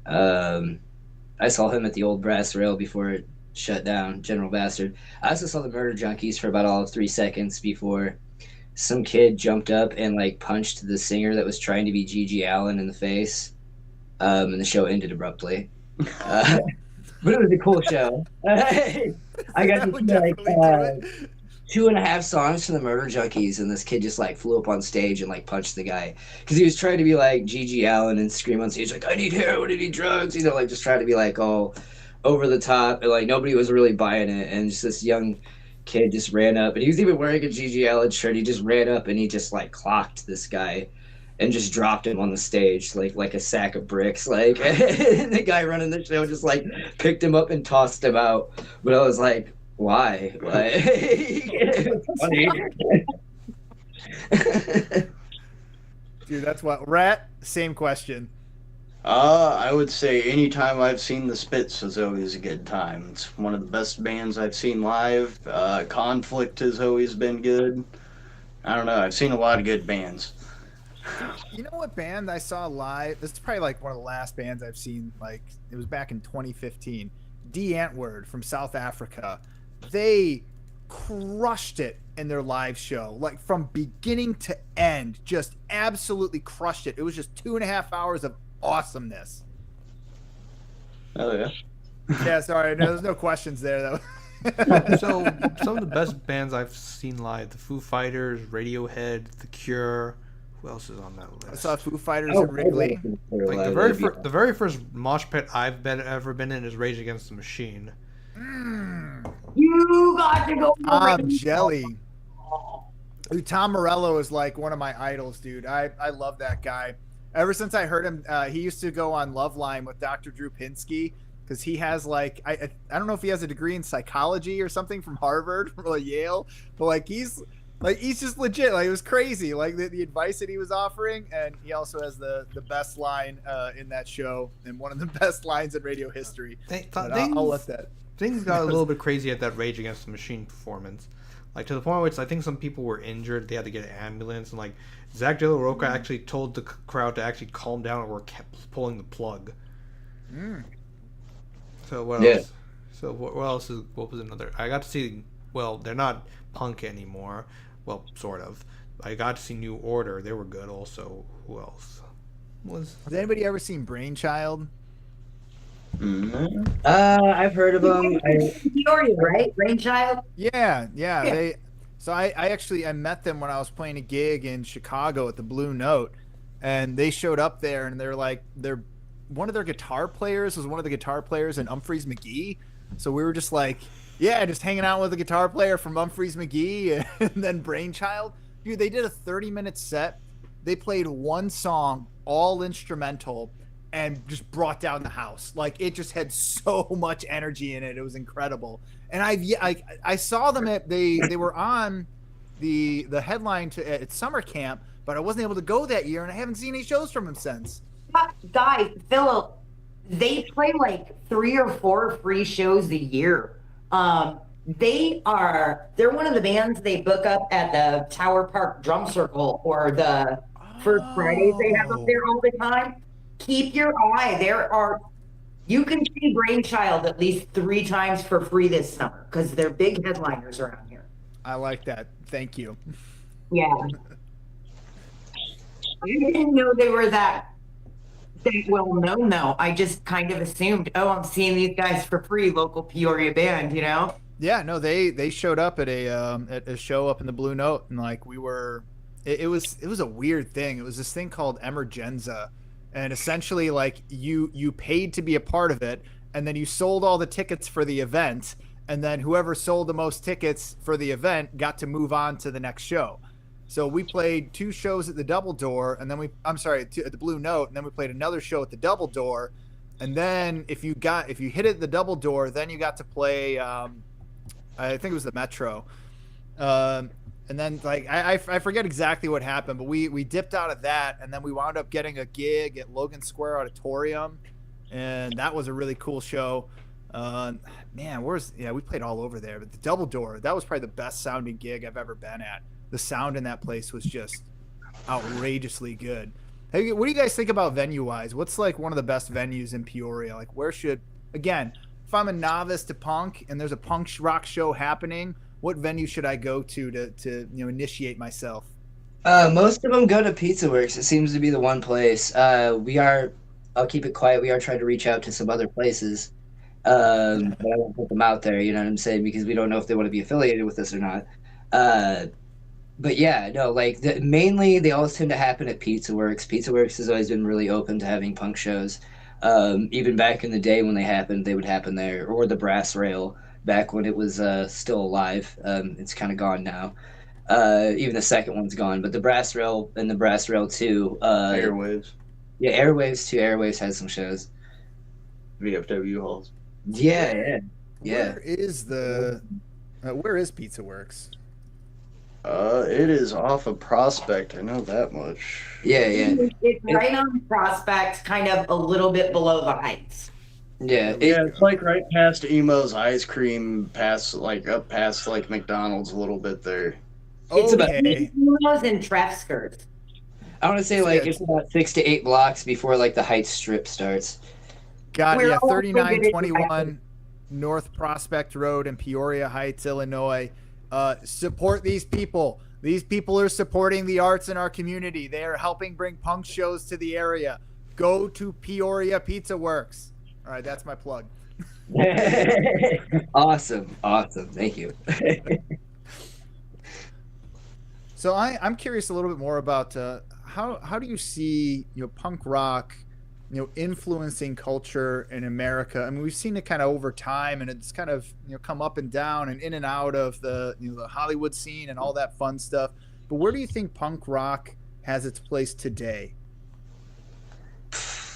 I saw him at the old Brass Rail before it shut down, General Bastard. I also saw the Murder Junkies for about all of 3 seconds before some kid jumped up and, like, punched the singer that was trying to be Gigi Allen in the face. And the show ended abruptly. But it was a cool show. I got to see like 2.5 songs from the Murder Junkies, and this kid just like flew up on stage and like punched the guy because he was trying to be like Gigi Allen and scream on stage like, I need heroin, I need drugs, you know, like just trying to be like all over the top, and like nobody was really buying it. And just this young kid just ran up, and he was even wearing a Gigi Allen shirt. He just ran up and he just like clocked this guy and just dropped him on the stage like a sack of bricks. Like, and the guy running the show just like picked him up and tossed him out. But I was like, why? Funny. Dude, that's what. Rat, same question. I would say anytime I've seen the Spits is always a good time. It's one of the best bands I've seen live. Conflict has always been good. I don't know. I've seen a lot of good bands. You know what band I saw live? This is probably like one of the last bands I've seen. Like, it was back in 2015. D Antwoord from South Africa. They crushed it in their live show, like from beginning to end, just absolutely crushed it. It was just 2.5 hours of awesomeness. Oh yeah. Yeah, sorry, no, there's no questions there though. So some of the best bands I've seen live: the Foo Fighters, Radiohead, The Cure. Who else is on that list? I saw Foo Fighters at Wrigley. Like the very first mosh pit I've ever been in is Rage Against the Machine. You got to go. I'm jelly. Dude, Tom Morello is like one of my idols, dude. I love that guy. Ever since I heard him, he used to go on Loveline with Dr. Drew Pinsky because he has like I don't know if he has a degree in psychology or something from Harvard or Yale, but like he's just legit. Like, it was crazy. Like the advice that he was offering, and he also has the best line in that show and one of the best lines in radio history. I'll let that. Things got a little bit crazy at that Rage Against the Machine performance, like to the point where I think some people were injured. They had to get an ambulance, and like Zach De La Rocha actually told the crowd to actually calm down, or kept pulling the plug. So what else? So what else what was another? I got to see. Well, they're not punk anymore. Well, sort of. I got to see New Order. They were good also. Who else? Has anybody ever seen Brainchild? I've heard of them. Peoria, right? Brainchild? Yeah. I met them when I was playing a gig in Chicago at the Blue Note, and they showed up there, and they're one of their guitar players was one of the guitar players in Humphreys McGee. So we were just like, yeah, just hanging out with a guitar player from Humphreys McGee and then Brainchild. Dude, they did a 30-minute set. They played one song, all instrumental, and just brought down the house. Like, it just had so much energy in it. It was incredible. And I saw them they were on the headline at summer camp, but I wasn't able to go that year, and I haven't seen any shows from them since. Guy, Phil, they play like 3 or 4 free shows a year. They're one of the bands they book up at the Tower Park Drum Circle or the First Fridays they have up there all the time. Keep your eye. You can see Brainchild at least 3 times for free this summer because they're big headliners around here. I like that. Thank you. Yeah. I didn't know they were that well known though. I just kind of assumed, oh, I'm seeing these guys for free, local Peoria band, you know? Yeah, no, they showed up at a show up in the Blue Note, and like we were, it was a weird thing. It was this thing called Emergenza, and essentially like you paid to be a part of it, and then you sold all the tickets for the event, and then whoever sold the most tickets for the event got to move on to the next show. So we played two shows at the Double Door, and then at the Blue Note, and then we played another show at the Double Door, and then if you hit it at the Double Door, then you got to play. I think it was the Metro. And then like I forget exactly what happened, but we dipped out of that, and then we wound up getting a gig at Logan Square Auditorium, and that was a really cool show. Man, we played all over there, but the Double Door, that was probably the best sounding gig I've ever been at. The sound in that place was just outrageously good. Hey, what do you guys think about venue wise? What's like one of the best venues in Peoria? Like again, if I'm a novice to punk and there's a punk rock show happening, what venue should I go to initiate myself? Most of them go to Pizza Works. It seems to be the one place. I'll keep it quiet. We are trying to reach out to some other places. But I won't put them out there, you know what I'm saying? Because we don't know if they want to be affiliated with us or not. But yeah, no, like mainly they always tend to happen at Pizza Works. Pizza Works has always been really open to having punk shows. Even back in the day when they happened, they would happen there, or the Brass Rail back when it was still alive. It's kind of gone now. Even the second one's gone, but the Brass Rail and the Brass Rail 2. Airwaves. Yeah, Airwaves too. Airwaves has some shows. VFW halls. Yeah. Where is Pizza Works? It is off of Prospect. I know that much. Yeah. It's right on Prospect, kind of a little bit below the Heights. Yeah, It's like right past Emo's Ice Cream, up past like McDonald's a little bit there. It's about Emos and Trefskers. I want to say like it's about 6 to 8 blocks before like the Heights Strip starts. Got yeah, 3921 North Prospect Road in Peoria Heights, Illinois. Support these people. These people are supporting the arts in our community. They are helping bring punk shows to the area. Go to Peoria Pizza Works. All right, that's my plug. Awesome. Thank you. So I'm curious a little bit more about how do you see punk rock influencing culture in America? I mean, we've seen it kind of over time, and it's kind of come up and down and in and out of the the Hollywood scene and all that fun stuff. But where do you think punk rock has its place today?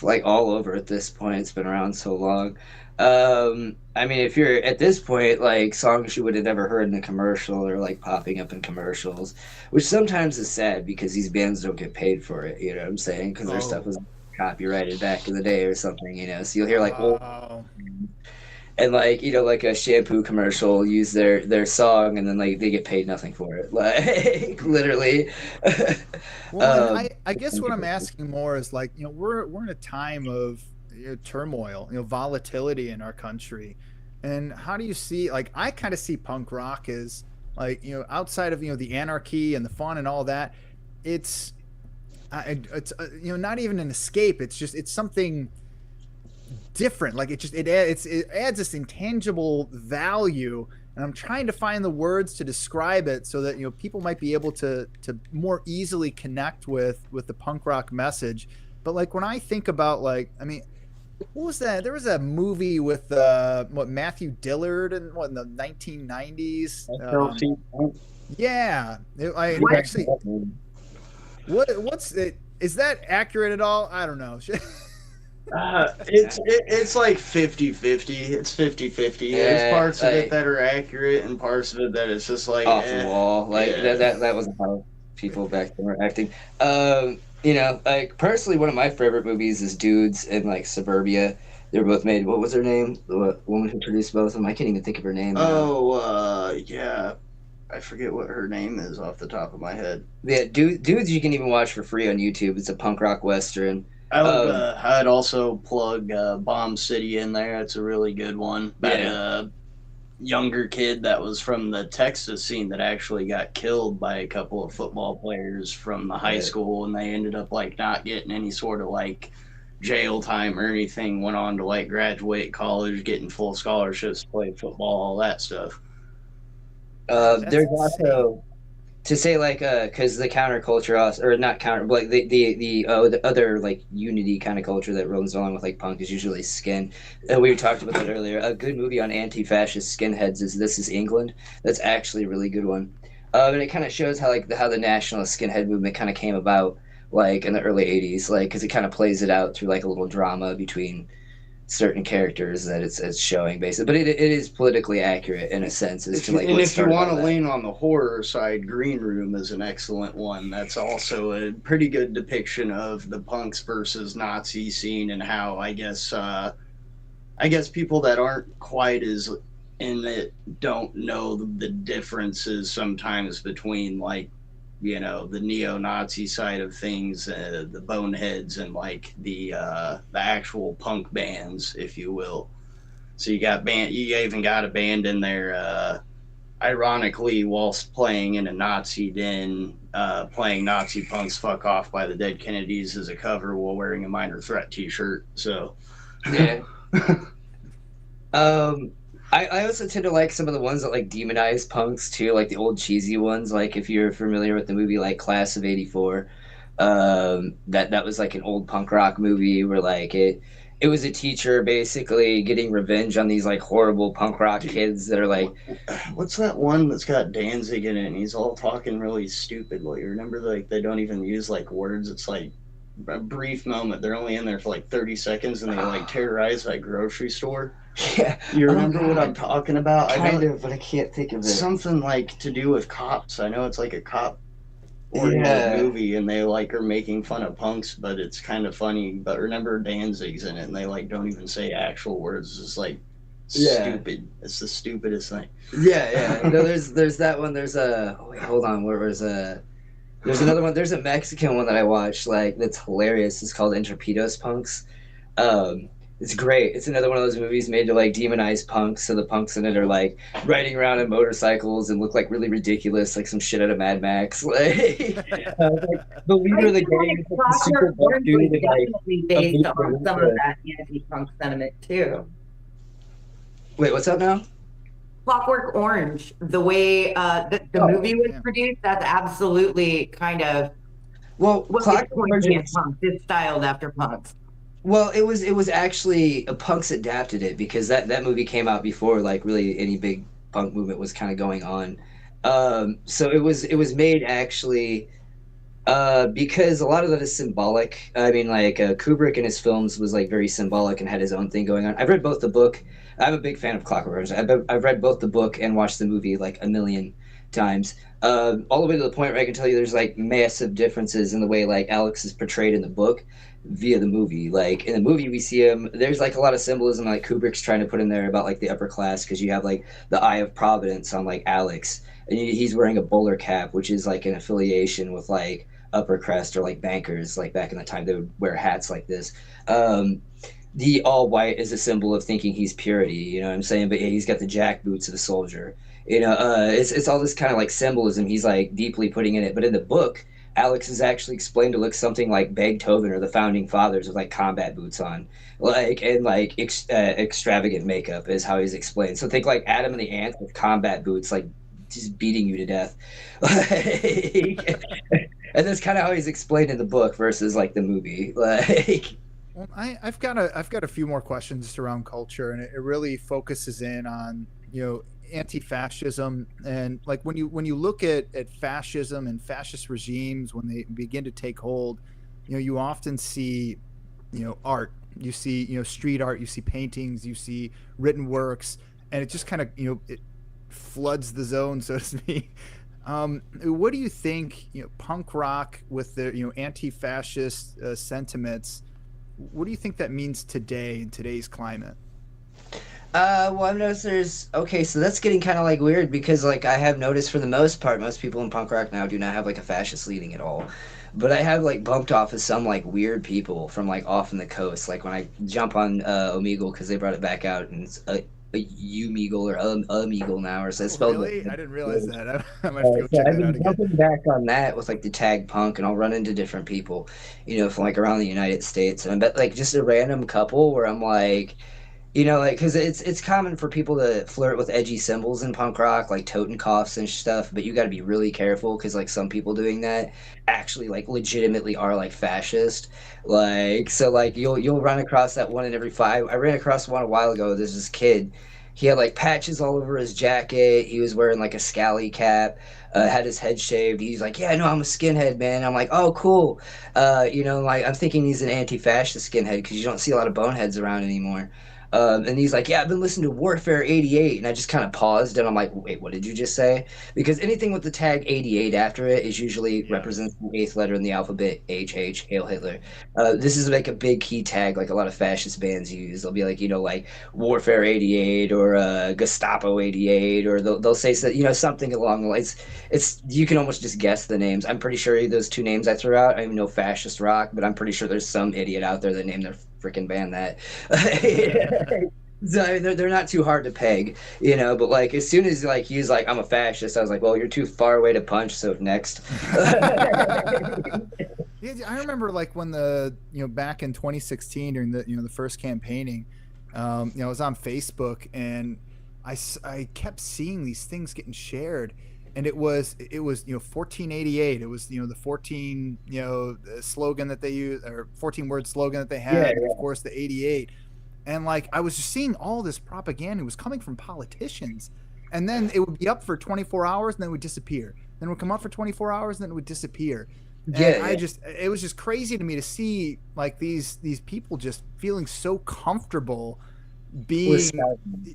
Like all over at this point. It's been around so long. I mean, if you're at this point, like songs you would have never heard in a commercial or like popping up in commercials, which sometimes is sad because these bands don't get paid for it. You know what I'm saying? Because their stuff was copyrighted back in the day or something. So you'll hear like and like like a shampoo commercial use their song, and then like they get paid nothing for it, like literally. Well, I guess what I'm asking more is like we're in a time of turmoil, volatility in our country, and how do you see, like, I kind of see punk rock as like outside of the anarchy and the fun and all that, it's not even an escape. It's something different. Like it adds this intangible value, and I'm trying to find the words to describe it so that people might be able to more easily connect with the punk rock message. But like when I think about, like, I mean, what was that? There was a movie with Matthew Dillard in the 1990s. Yeah, actually, what's it? Is that accurate at all? I don't know. It's like 50-50. It's 50-50. Yeah, There's parts of it that are accurate and parts of it that it's just like off the wall. Like that wasn't how people back then were acting. Like personally, one of my favorite movies is Dudes and like Suburbia. They were both made. What was her name? The woman who produced both of them. I can't even think of her name. Yeah. I forget what her name is off the top of my head. Yeah, Dudes you can even watch for free on YouTube. It's a punk rock western. I'd also plug Bomb City in there. It's a really good one. younger kid that was from the Texas scene that actually got killed by a couple of football players from the high school, and they ended up like not getting any sort of like jail time or anything. Went on to like graduate college, getting full scholarships, play football, all that stuff. That's There's insane. also to say like because the counterculture also, or not counter, but like the other like unity kind of culture that runs along with like punk is usually skin. We talked about that earlier. A good movie on anti-fascist skinheads is This Is England. That's actually a really good one. And it kind of shows how like how the nationalist skinhead movement kind of came about like in the early 80s, like because it kind of plays it out through like a little drama between certain characters that it's showing basically, but it is politically accurate in a sense as to like And what if you started want all to that. lean on the horror side, Green Room is an excellent one. That's also a pretty good depiction of the punks versus Nazi scene and how I guess people that aren't quite as in it don't know the differences sometimes between like the neo-Nazi side of things, the boneheads, and like the actual punk bands, if you will. So you even got a band in there, ironically, whilst playing in a Nazi den, playing Nazi Punks Fuck Off by the Dead Kennedys as a cover while wearing a Minor Threat t-shirt. So Yeah. Um, I also tend to like some of the ones that like demonize punks too, like the old cheesy ones. Like if you're familiar with the movie like Class of '84, that was like an old punk rock movie where like it was a teacher basically getting revenge on these like horrible punk rock kids that are like what's that one that's got Danzig in it and he's all talking really stupid? Like, you remember, like, they don't even use like words. It's like a brief moment. They're only in there for like 30 seconds and they like terrorize that grocery store. yeah. You Oh, remember what God. I'm talking about? I Kind know of, but I can't think of it. something like to do with cops. I know it's like a cop oriented Yeah. movie and they like are making fun of punks, but it's kind of funny. But remember Danzig's in it and they like don't even say actual words. It's just like Yeah. stupid. It's the stupidest thing. Yeah. No, there's that one. There's a oh wait, hold on. Where was There's another one. There's a Mexican one that I watched like that's hilarious. It's called Interpedos Punks. Um, it's great. It's another one of those movies made to like demonize punks. So the punks in it are like riding around on motorcycles and look like really ridiculous, like some shit out of Mad Max. Like the leader of the I feel gang like is like the super Clockwork buff Orange dude was and like definitely a based big on some of that anti-punk sentiment too. Wait, what's up now? Clockwork Orange, the way the Oh, movie was yeah. produced, that's absolutely kind of Well, what Clockwork it's Orange pointing at was punks. It's styled after punks. well, it was actually punks adapted it because that movie came out before like really any big punk movement was kind of going on. So it was made actually because a lot of that is symbolic. I mean, like Kubrick in his films was like very symbolic and had his own thing going on. I've read both the book. I'm a big fan of Clockwork Orange. I've read both the book and watched the movie like a million times. All the way to the point where I can tell you there's like massive differences in the way like Alex is portrayed in the book via the movie. Like in the movie, we see him. There's like a lot of symbolism like Kubrick's trying to put in there about like the upper class because you have like the Eye of Providence on like Alex, and he's wearing a bowler cap, which is like an affiliation with like upper crust or like bankers. Like back in the time, they would wear hats like this. The all white is a symbol of thinking he's purity. You know what I'm saying? But yeah, he's got the jack boots of a soldier. It's all this kind of like symbolism he's like deeply putting in it. But in the book, Alex is actually explained to look something like Beethoven or the founding fathers with like combat boots on, like and like extravagant makeup is how he's explained. So think like Adam and the Ants with combat boots, like just beating you to death. Like, and that's kind of how he's explained in the book versus like the movie. Like, Well, I've got a few more questions just around culture, and it really focuses in on anti-fascism, and like when you look at fascism and fascist regimes when they begin to take hold, you often see art, you see street art, you see paintings, you see written works, and it just kind of it floods the zone, so to speak. What do you think? Punk rock with the anti-fascist sentiments. What do you think that means today in today's climate? well, I've noticed there's okay, so that's getting kind of like weird because like I have noticed for the most part, most people in punk rock now do not have like a fascist leaning at all. But I have like bumped off of some like weird people from like off in the coast. Like when I jump on Omegle because they brought it back out and a Umeagle or Umeagle now, or so it's Oh, spelled. really? I didn't realize that. I might have to go So check I've that out been again. jumping back on that with like the tag punk, and I'll run into different people, from like around the United States, and I bet like just a random couple where I'm like, like because it's common for people to flirt with edgy symbols in punk rock, like Totenkopfs and stuff. But you got to be really careful because like some people doing that actually like legitimately are like fascist. Like so, like you'll run across that one in every five. I ran across one a while ago. There's this kid. He had like patches all over his jacket. He was wearing like a scally cap. Had his head shaved. He's like, yeah, no, I'm a skinhead, man. I'm like, oh, cool. Like I'm thinking he's an anti-fascist skinhead because you don't see a lot of boneheads around anymore. And he's like, yeah, I've been listening to Warfare 88. And I just kind of paused and I'm like, wait, what did you just say? Because anything with the tag 88 after it is usually Yeah. represents the eighth letter in the alphabet, HH, Hail Hitler. This is like a big key tag, like a lot of fascist bands use. They'll be like, like Warfare 88 or Gestapo 88, or they'll say, something along the lines. You can almost just guess the names. I'm pretty sure those two names I threw out, I even know fascist rock, but I'm pretty sure there's some idiot out there that named their freaking band that. So I mean, they're not too hard to peg, But like as soon as like he's like I'm a fascist, I was like, well, you're too far away to punch. So next. Yeah, I remember like when back in 2016 during the first campaigning, I was on Facebook and I kept seeing these things getting shared, and it was 1488. It was the 14 slogan that they use, or 14 word slogan that they had, Yeah, and yeah. of course the 88. And like I was just seeing all this propaganda. It was coming from politicians, and then it would be up for 24 hours and then it would disappear. Then it would come up for 24 hours and then it would disappear. And Yeah, it was just crazy to me to see like these people just feeling so comfortable being,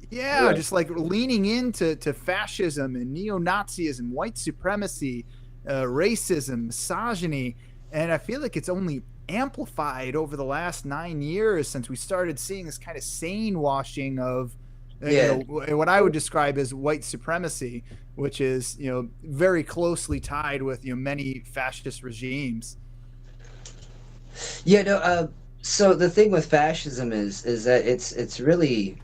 yeah, Yeah. just like leaning into fascism and neo-Nazism, white supremacy, racism, misogyny. And I feel like it's only amplified over the last 9 years since we started seeing this kind of sane washing of Yeah. what I would describe as white supremacy, which is very closely tied with many fascist regimes. Yeah, no. So the thing with fascism is that it's really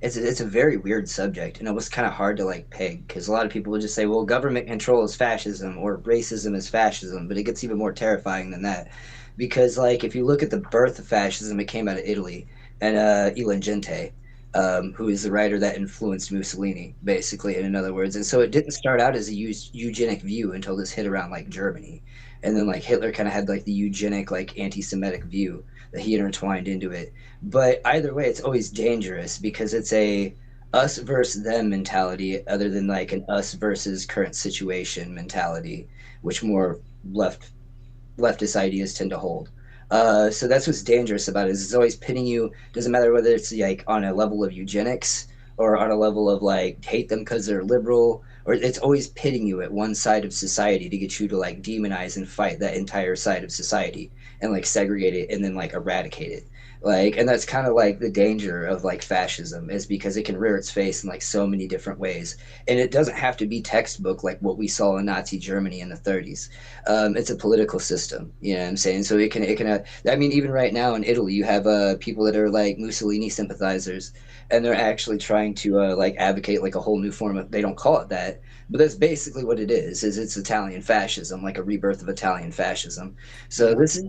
it's a very weird subject, and it was kind of hard to like peg because a lot of people would just say, well, government control is fascism or racism is fascism, but it gets even more terrifying than that because like if you look at the birth of fascism, it came out of Italy and Elan Gente. Who is the writer that influenced Mussolini, basically, in other words. And so it didn't start out as a eugenic view until this hit around like Germany. And then like Hitler kind of had like the eugenic, like anti Semitic view that he intertwined into it. But either way, it's always dangerous because it's a us versus them mentality other than like an us versus current situation mentality, which more leftist ideas tend to hold. So that's what's dangerous about it. Is it's always pitting you. Doesn't matter whether it's like on a level of eugenics or on a level of like hate them because they're liberal, or it's always pitting you at one side of society to get you to like demonize and fight that entire side of society and like segregate it and then like eradicate it. Like, and that's kind of like the danger of like fascism is because it can rear its face in like so many different ways, and it doesn't have to be textbook like what we saw in Nazi Germany in the 30s. It's a political system, you know what I'm saying? So I mean, even right now in Italy, you have people that are like Mussolini sympathizers, and they're actually trying to like advocate like a whole new form of. They don't call it that, but that's basically what it is. Is it's Italian fascism, like a rebirth of Italian fascism. So Yeah. this is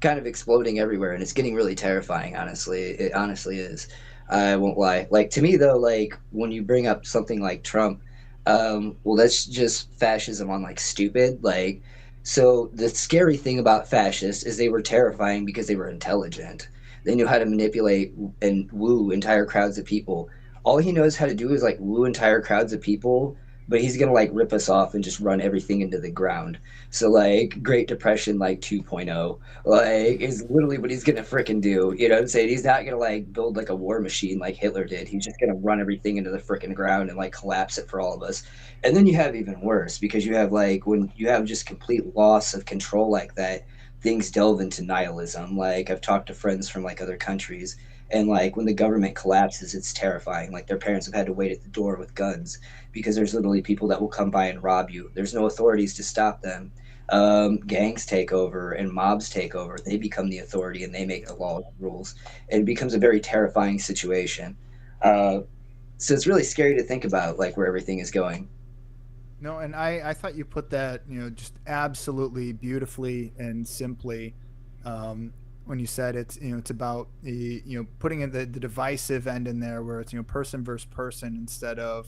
kind of exploding everywhere, and it's getting really terrifying. Honestly, it honestly is. I won't lie. Like to me though, like when you bring up something like Trump, well, that's just fascism on like stupid. Like, so the scary thing about fascists is they were terrifying because they were intelligent. They knew how to manipulate and woo entire crowds of people. All he knows how to do is like woo entire crowds of people, but he's gonna like rip us off and just run everything into the ground. So like Great Depression like 2.0, like is literally what he's gonna fricking do. You know what I'm saying? He's not gonna like build like a war machine like Hitler did. He's just gonna run everything into the fricking ground and like collapse it for all of us. And then you have even worse because you have like when you have just complete loss of control like that, things delve into nihilism. Like I've talked to friends from like other countries, and like when the government collapses, it's terrifying. Like their parents have had to wait at the door with guns because there's literally people that will come by and rob you. There's no authorities to stop them. Gangs take over and mobs take over. They become the authority and they make the laws and rules. And it becomes a very terrifying situation. Uh, So it's really scary to think about like where everything is going. No, and I thought you put that, just absolutely beautifully and simply, when you said it's about the, putting in the divisive end in there where it's, person versus person instead of,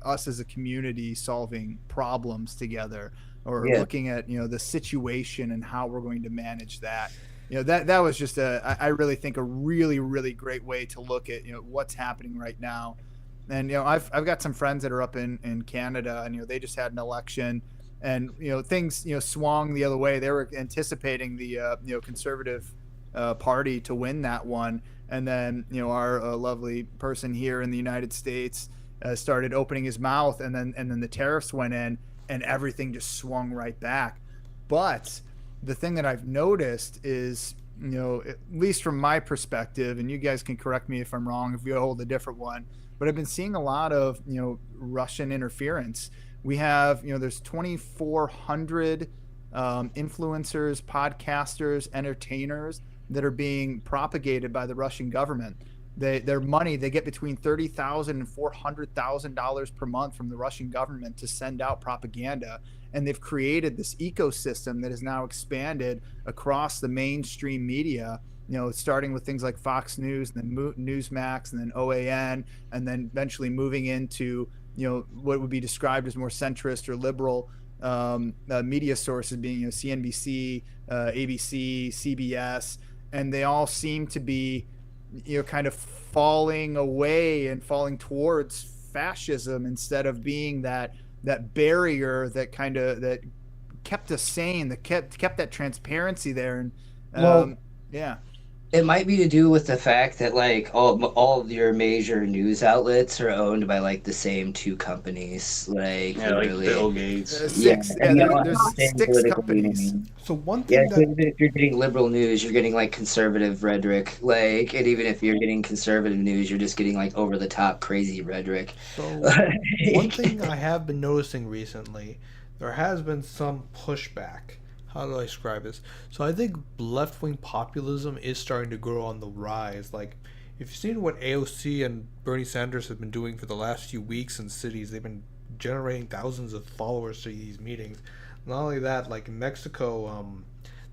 us as a community solving problems together or Yeah. looking at, the situation and how we're going to manage that. That was just I really think a really, really great way to look at, what's happening right now. And I've got some friends that are up in Canada, and they just had an election, and things swung the other way. They were anticipating the conservative party to win that one, and then our lovely person here in the United States started opening his mouth, and then the tariffs went in, and everything just swung right back. But the thing that I've noticed is, at least from my perspective, and you guys can correct me if I'm wrong if you hold a different one, but I've been seeing a lot of Russian interference. We have there's 2,400 influencers, podcasters, entertainers that are being propagated by the Russian government. Their money, they get between $30,000 and $400,000 per month from the Russian government to send out propaganda, and they've created this ecosystem that has now expanded across the mainstream media. Starting with things like Fox News, and then Newsmax, and then OAN, and then eventually moving into what would be described as more centrist or liberal media sources, being CNBC, ABC, CBS, and they all seem to be kind of falling away and falling towards fascism instead of being that barrier that that kept us sane, that kept that transparency there. And Well, yeah. it might be to do with the fact that like all of your major news outlets are owned by like the same two companies, like Yeah, like literally. Bill Gates. Yeah, Six. and you don't There's understand six political companies. meaning. So one Yeah, thing so that even if you're getting liberal news, you're getting like conservative rhetoric. Like, and even if you're getting conservative news, you're just getting like over the top crazy rhetoric. so one Like, thing I have been noticing recently, there has been some pushback. How do I describe this? So I think left-wing populism is starting to grow on the rise. Like, if you've seen what AOC and Bernie Sanders have been doing for the last few weeks in cities, they've been generating thousands of followers to these meetings. Not only that, like in Mexico,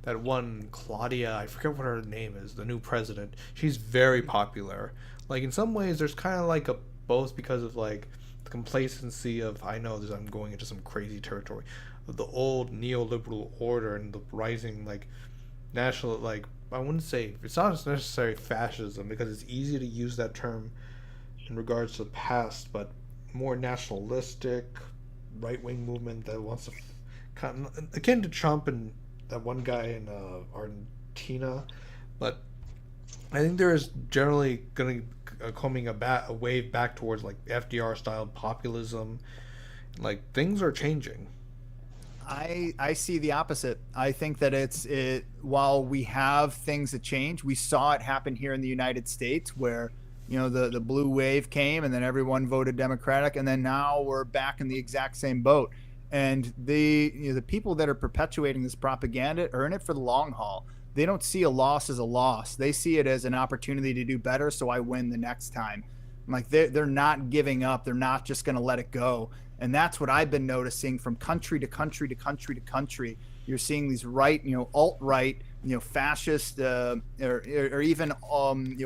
that one Claudia, I forget what her name is, the new president. She's very popular. Like in some ways, there's kind of like a both because of like the complacency of I know this, I'm going into some crazy territory of the old neoliberal order and the rising like national like I wouldn't say it's not necessarily fascism because it's easy to use that term in regards to the past, but more nationalistic right wing movement that wants to kind of, akin to Trump and that one guy in Argentina, but I think there is generally going to coming a wave back towards like FDR style populism. Like things are changing. I see the opposite. I think that while we have things that change, we saw it happen here in the United States where the blue wave came and then everyone voted Democratic, and then now we're back in the exact same boat. And the people that are perpetuating this propaganda are in it for the long haul. They don't see a loss as a loss. They see it as an opportunity to do better, so I win the next time. Like they're not giving up. They're not just going to let it go. And that's what I've been noticing from country to country to country to country. You're seeing these right, alt-right, fascist, or even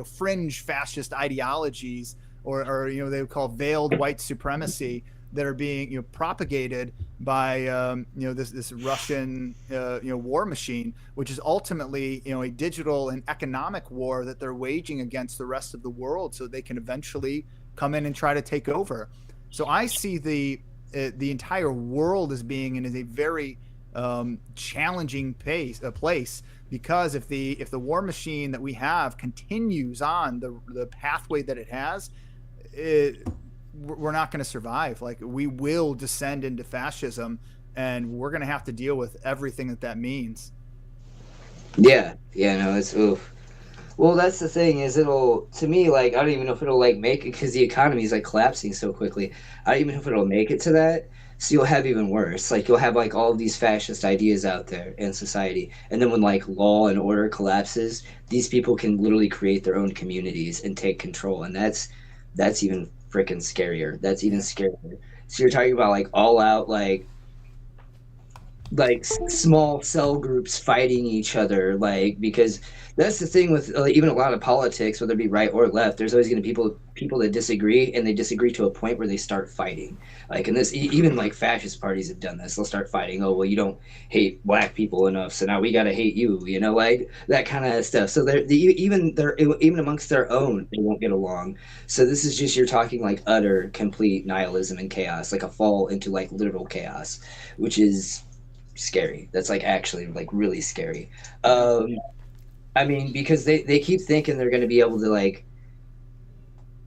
fringe fascist ideologies, or they would call veiled white supremacy that are being propagated by this Russian war machine, which is ultimately a digital and economic war that they're waging against the rest of the world, so they can eventually come in and try to take over. So I see the entire world as being in a very challenging place, because if the war machine that we have continues on the pathway that it has, we're not going to survive. Like we will descend into fascism, and we're going to have to deal with everything that means. yeah, no, it's oof. Well, that's the thing is to me, like, I don't even know if it'll, like, make it because the economy is, like, collapsing so quickly. I don't even know if it'll make it to that. So you'll have even worse. Like, you'll have, like, all of these fascist ideas out there in society. And then when, like, law and order collapses, these people can literally create their own communities and take control. And that's even freaking scarier. That's even scarier. So you're talking about like all out like small cell groups fighting each other, like, because that's the thing with even a lot of politics, whether it be right or left, there's always going to be people that disagree, and they disagree to a point where they start fighting. Like in this, even like fascist parties have done this. They'll start fighting. Oh, well, you don't hate black people enough, so now we got to hate you, you know, like that kind of stuff. So even amongst their own, they won't get along. So this is just, you're talking like utter complete nihilism and chaos, like a fall into like literal chaos, which is scary. That's like actually like really scary. I mean, because they keep thinking they're going to be able to like,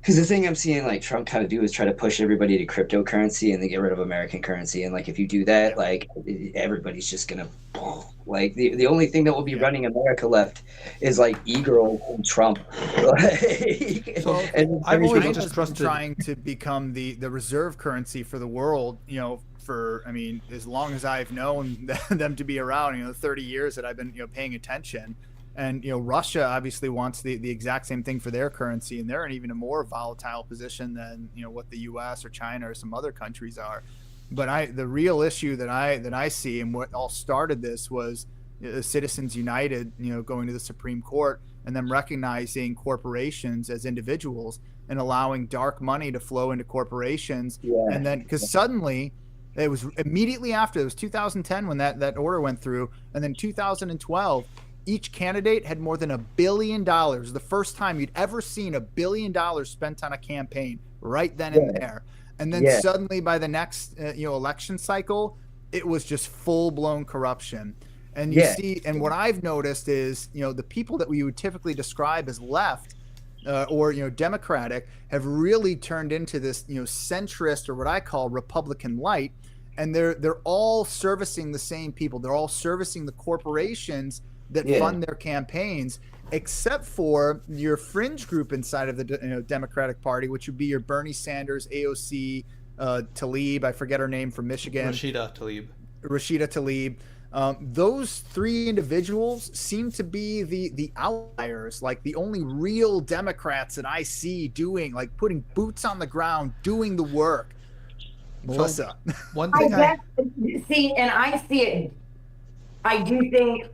because the thing I'm seeing like Trump kind of do is try to push everybody to cryptocurrency and they get rid of American currency. And like if you do that, like everybody's just gonna like the only thing that will be running America left is like e-girl and Trump. So and I've always China's distrusted been trying to become the reserve currency for the world, you know, for, I mean, as long as I've known them to be around, you know, 30 years that I've been, you know, paying attention. And, you know, Russia obviously wants the exact same thing for their currency, and they're in even a more volatile position than, you know, what the U.S. or China or some other countries are. But the real issue that I see, and what all started this, was Citizens United, you know, going to the Supreme Court and them recognizing corporations as individuals and allowing dark money to flow into corporations. Yeah. And then, because suddenly, it was immediately after, it was 2010 when that order went through, and then 2012. Each candidate had more than $1 billion. The first time you'd ever seen $1 billion spent on a campaign right then and there. And then suddenly by the next election cycle, it was just full blown corruption. And you see, and what I've noticed is, you know, the people that we would typically describe as left or, you know, Democratic have really turned into this, you know, centrist, or what I call Republican light. And they're all servicing the same people. They're all servicing the corporations that fund their campaigns, except for your fringe group inside of the Democratic Party, which would be your Bernie Sanders, AOC, Tlaib, I forget her name, from Michigan. Rashida Tlaib. Those three individuals seem to be the outliers, like the only real Democrats that I see doing, like putting boots on the ground, doing the work. Melissa. So, one thing I see it. I do think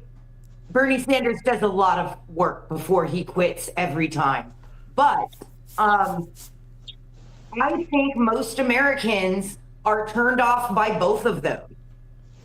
Bernie Sanders does a lot of work before he quits every time. But I think most Americans are turned off by both of them.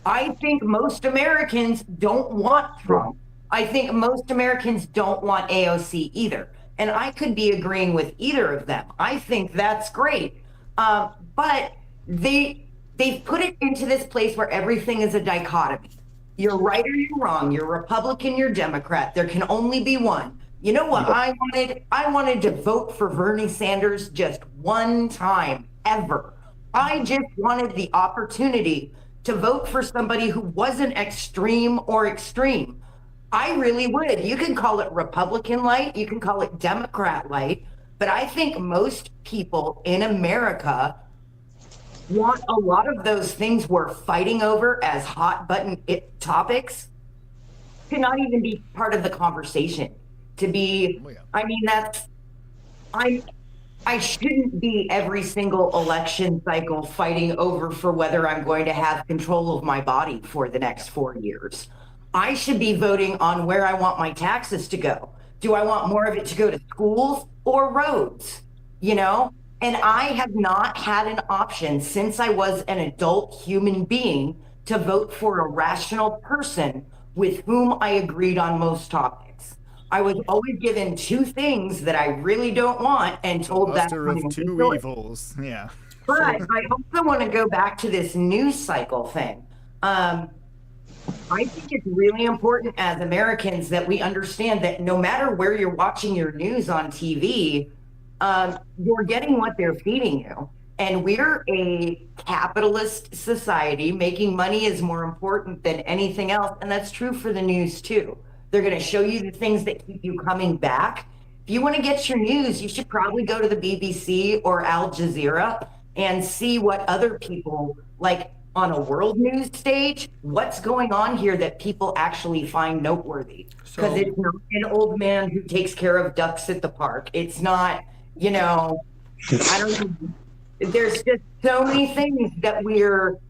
I think most Americans don't want Trump. I think most Americans don't want AOC either. And I could be agreeing with either of them. I think that's great. But they've put it into this place where everything is a dichotomy. You're right or you're wrong. You're Republican, you're Democrat. There can only be one. You know what I wanted? I wanted to vote for Bernie Sanders just one time ever. I just wanted the opportunity to vote for somebody who wasn't extreme or extreme. I really would. You can call it Republican light, you can call it Democrat light, but I think most people in America want a lot of those things we're fighting over as hot button topics to not even be part of the conversation. To be, I mean, I shouldn't be every single election cycle fighting over for whether I'm going to have control of my body for the next 4 years. I should be voting on where I want my taxes to go. Do I want more of it to go to schools or roads? You know? And I have not had an option since I was an adult human being to vote for a rational person with whom I agreed on most topics. I was always given two things that I really don't want and told that of two evils. Yeah. But I also want to go back to this news cycle thing. I think it's really important as Americans that we understand that no matter where you're watching your news on TV, you're getting what they're feeding you. And we're a capitalist society. Making money is more important than anything else. And that's true for the news too. They're going to show you the things that keep you coming back. If you want to get your news, you should probably go to the BBC or Al Jazeera and see what other people, like on a world news stage, what's going on here that people actually find noteworthy. Because it's not an old man who takes care of ducks at the park. It's not, you know, I don't know. There's just so many things that we're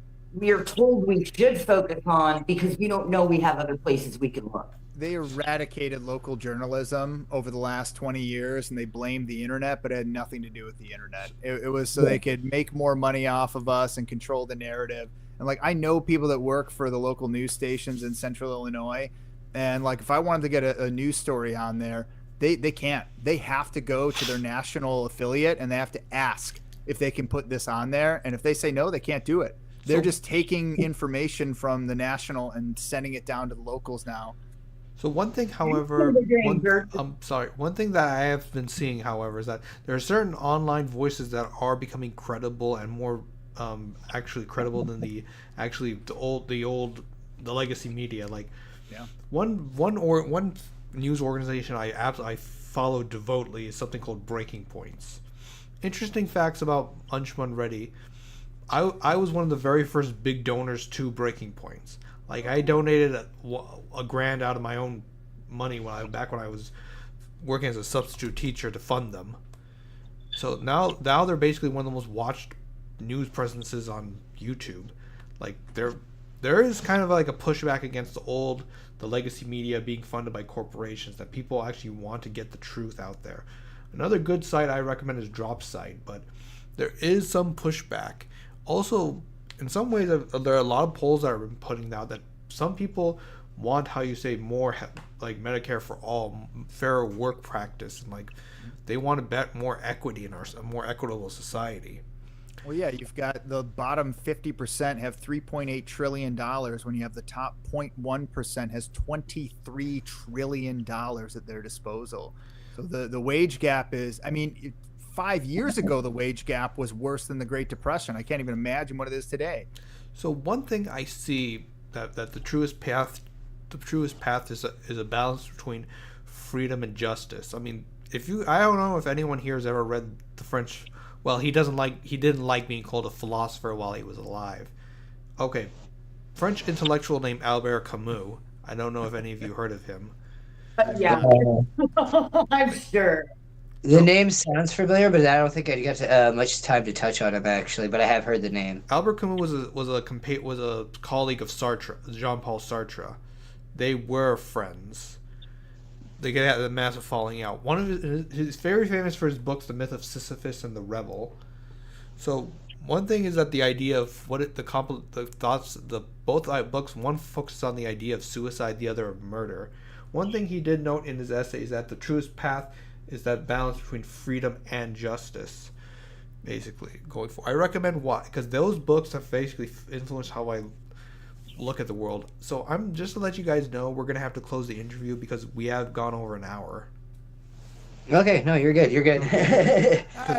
told we should focus on because we don't know we have other places we can look. They eradicated local journalism over the last 20 years, and they blamed the internet, but it had nothing to do with the internet. It was so they could make more money off of us and control the narrative. And like, I know people that work for the local news stations in Central Illinois, and like, if I wanted to get a news story on there, they can't. They have to go to their national affiliate and they have to ask if they can put this on there. And if they say no, they can't do it. They're just taking information from the national and sending it down to the locals now. So one thing, however, one thing that I have been seeing, however, is that there are certain online voices that are becoming credible and more actually credible than the legacy media. Like, yeah, one news organization I follow devoutly is something called Breaking Points. Interesting facts about Unchman Reddy. I was one of the very first big donors to Breaking Points. Like, I donated a $1,000 out of my own money back when I was working as a substitute teacher to fund them. So now they're basically one of the most watched news presences on YouTube. Like, there is kind of like a pushback against the legacy media being funded by corporations, that people actually want to get the truth out there. Another good site I recommend is Drop Site, but there is some pushback. Also, in some ways, there are a lot of polls that are putting out that some people want, how you say, more like Medicare for all, fairer work practice, and like they want to bet more equity in a more equitable society. Well, yeah, you've got the bottom 50% have $3.8 trillion when you have the top 0.1% has $23 trillion at their disposal. So the wage gap is, I mean, 5 years ago, the wage gap was worse than the Great Depression. I can't even imagine what it is today. So one thing I see that the truest path is a balance between freedom and justice. I mean, I don't know if anyone here has ever read the French. Well, he didn't like being called a philosopher while he was alive. Okay, French intellectual named Albert Camus. I don't know if any of you heard of him. Yeah, I'm sure. The name sounds familiar, but I don't think I got much time to touch on him actually. But I have heard the name. Albert Camus was a colleague of Sartre, Jean-Paul Sartre. They were friends. They had a massive falling out. One of his very famous for his books, The Myth of Sisyphus and The Rebel. So one thing is that the idea of both books, one focuses on the idea of suicide, the other of murder. One thing he did note in his essay is that the truest path is that balance between freedom and justice, basically, going for. I recommend because those books have basically influenced how I look at the world. So I'm just to let you guys know, we're going to have to close the interview because we have gone over an hour. Okay, no, you're good. You're good.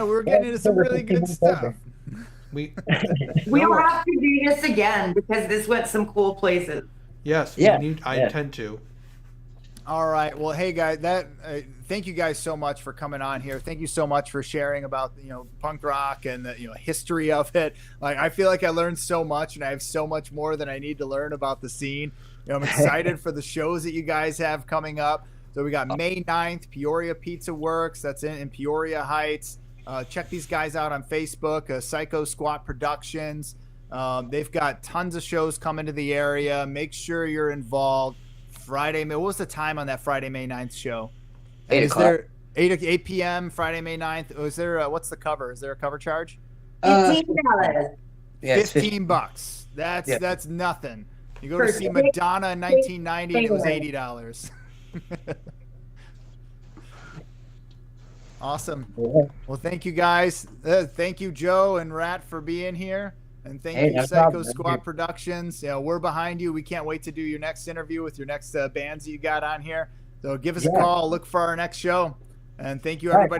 We're getting into some really good stuff. We'll have to do this again because this went some cool places. Yes, I intend to. All right. Well, hey guys, thank you guys so much for coming on here. Thank you so much for sharing about punk rock and the history of it. Like, I feel like I learned so much, and I have so much more that I need to learn about the scene. I'm excited for the shows that you guys have coming up. So we got May 9th, Peoria Pizza Works. That's in Peoria Heights. Check these guys out on Facebook. Psycho Squat Productions. They've got tons of shows coming to the area. Make sure you're involved. Friday, what was the time on that Friday, May 9th show? 8 o'clock. 8 p.m. Friday, May 9th. Was there? What's the cover? Is there a cover charge? $15. Yeah, $15. That's nothing. You go to see Madonna in 1990, and it was $80. Awesome. Well, thank you guys. Thank you, Joe and Rat, for being here. And thank you, Psycho Squad Productions. We're behind you. We can't wait to do your next interview with your next bands that you got on here. So give us a call. Look for our next show. And thank you, everybody.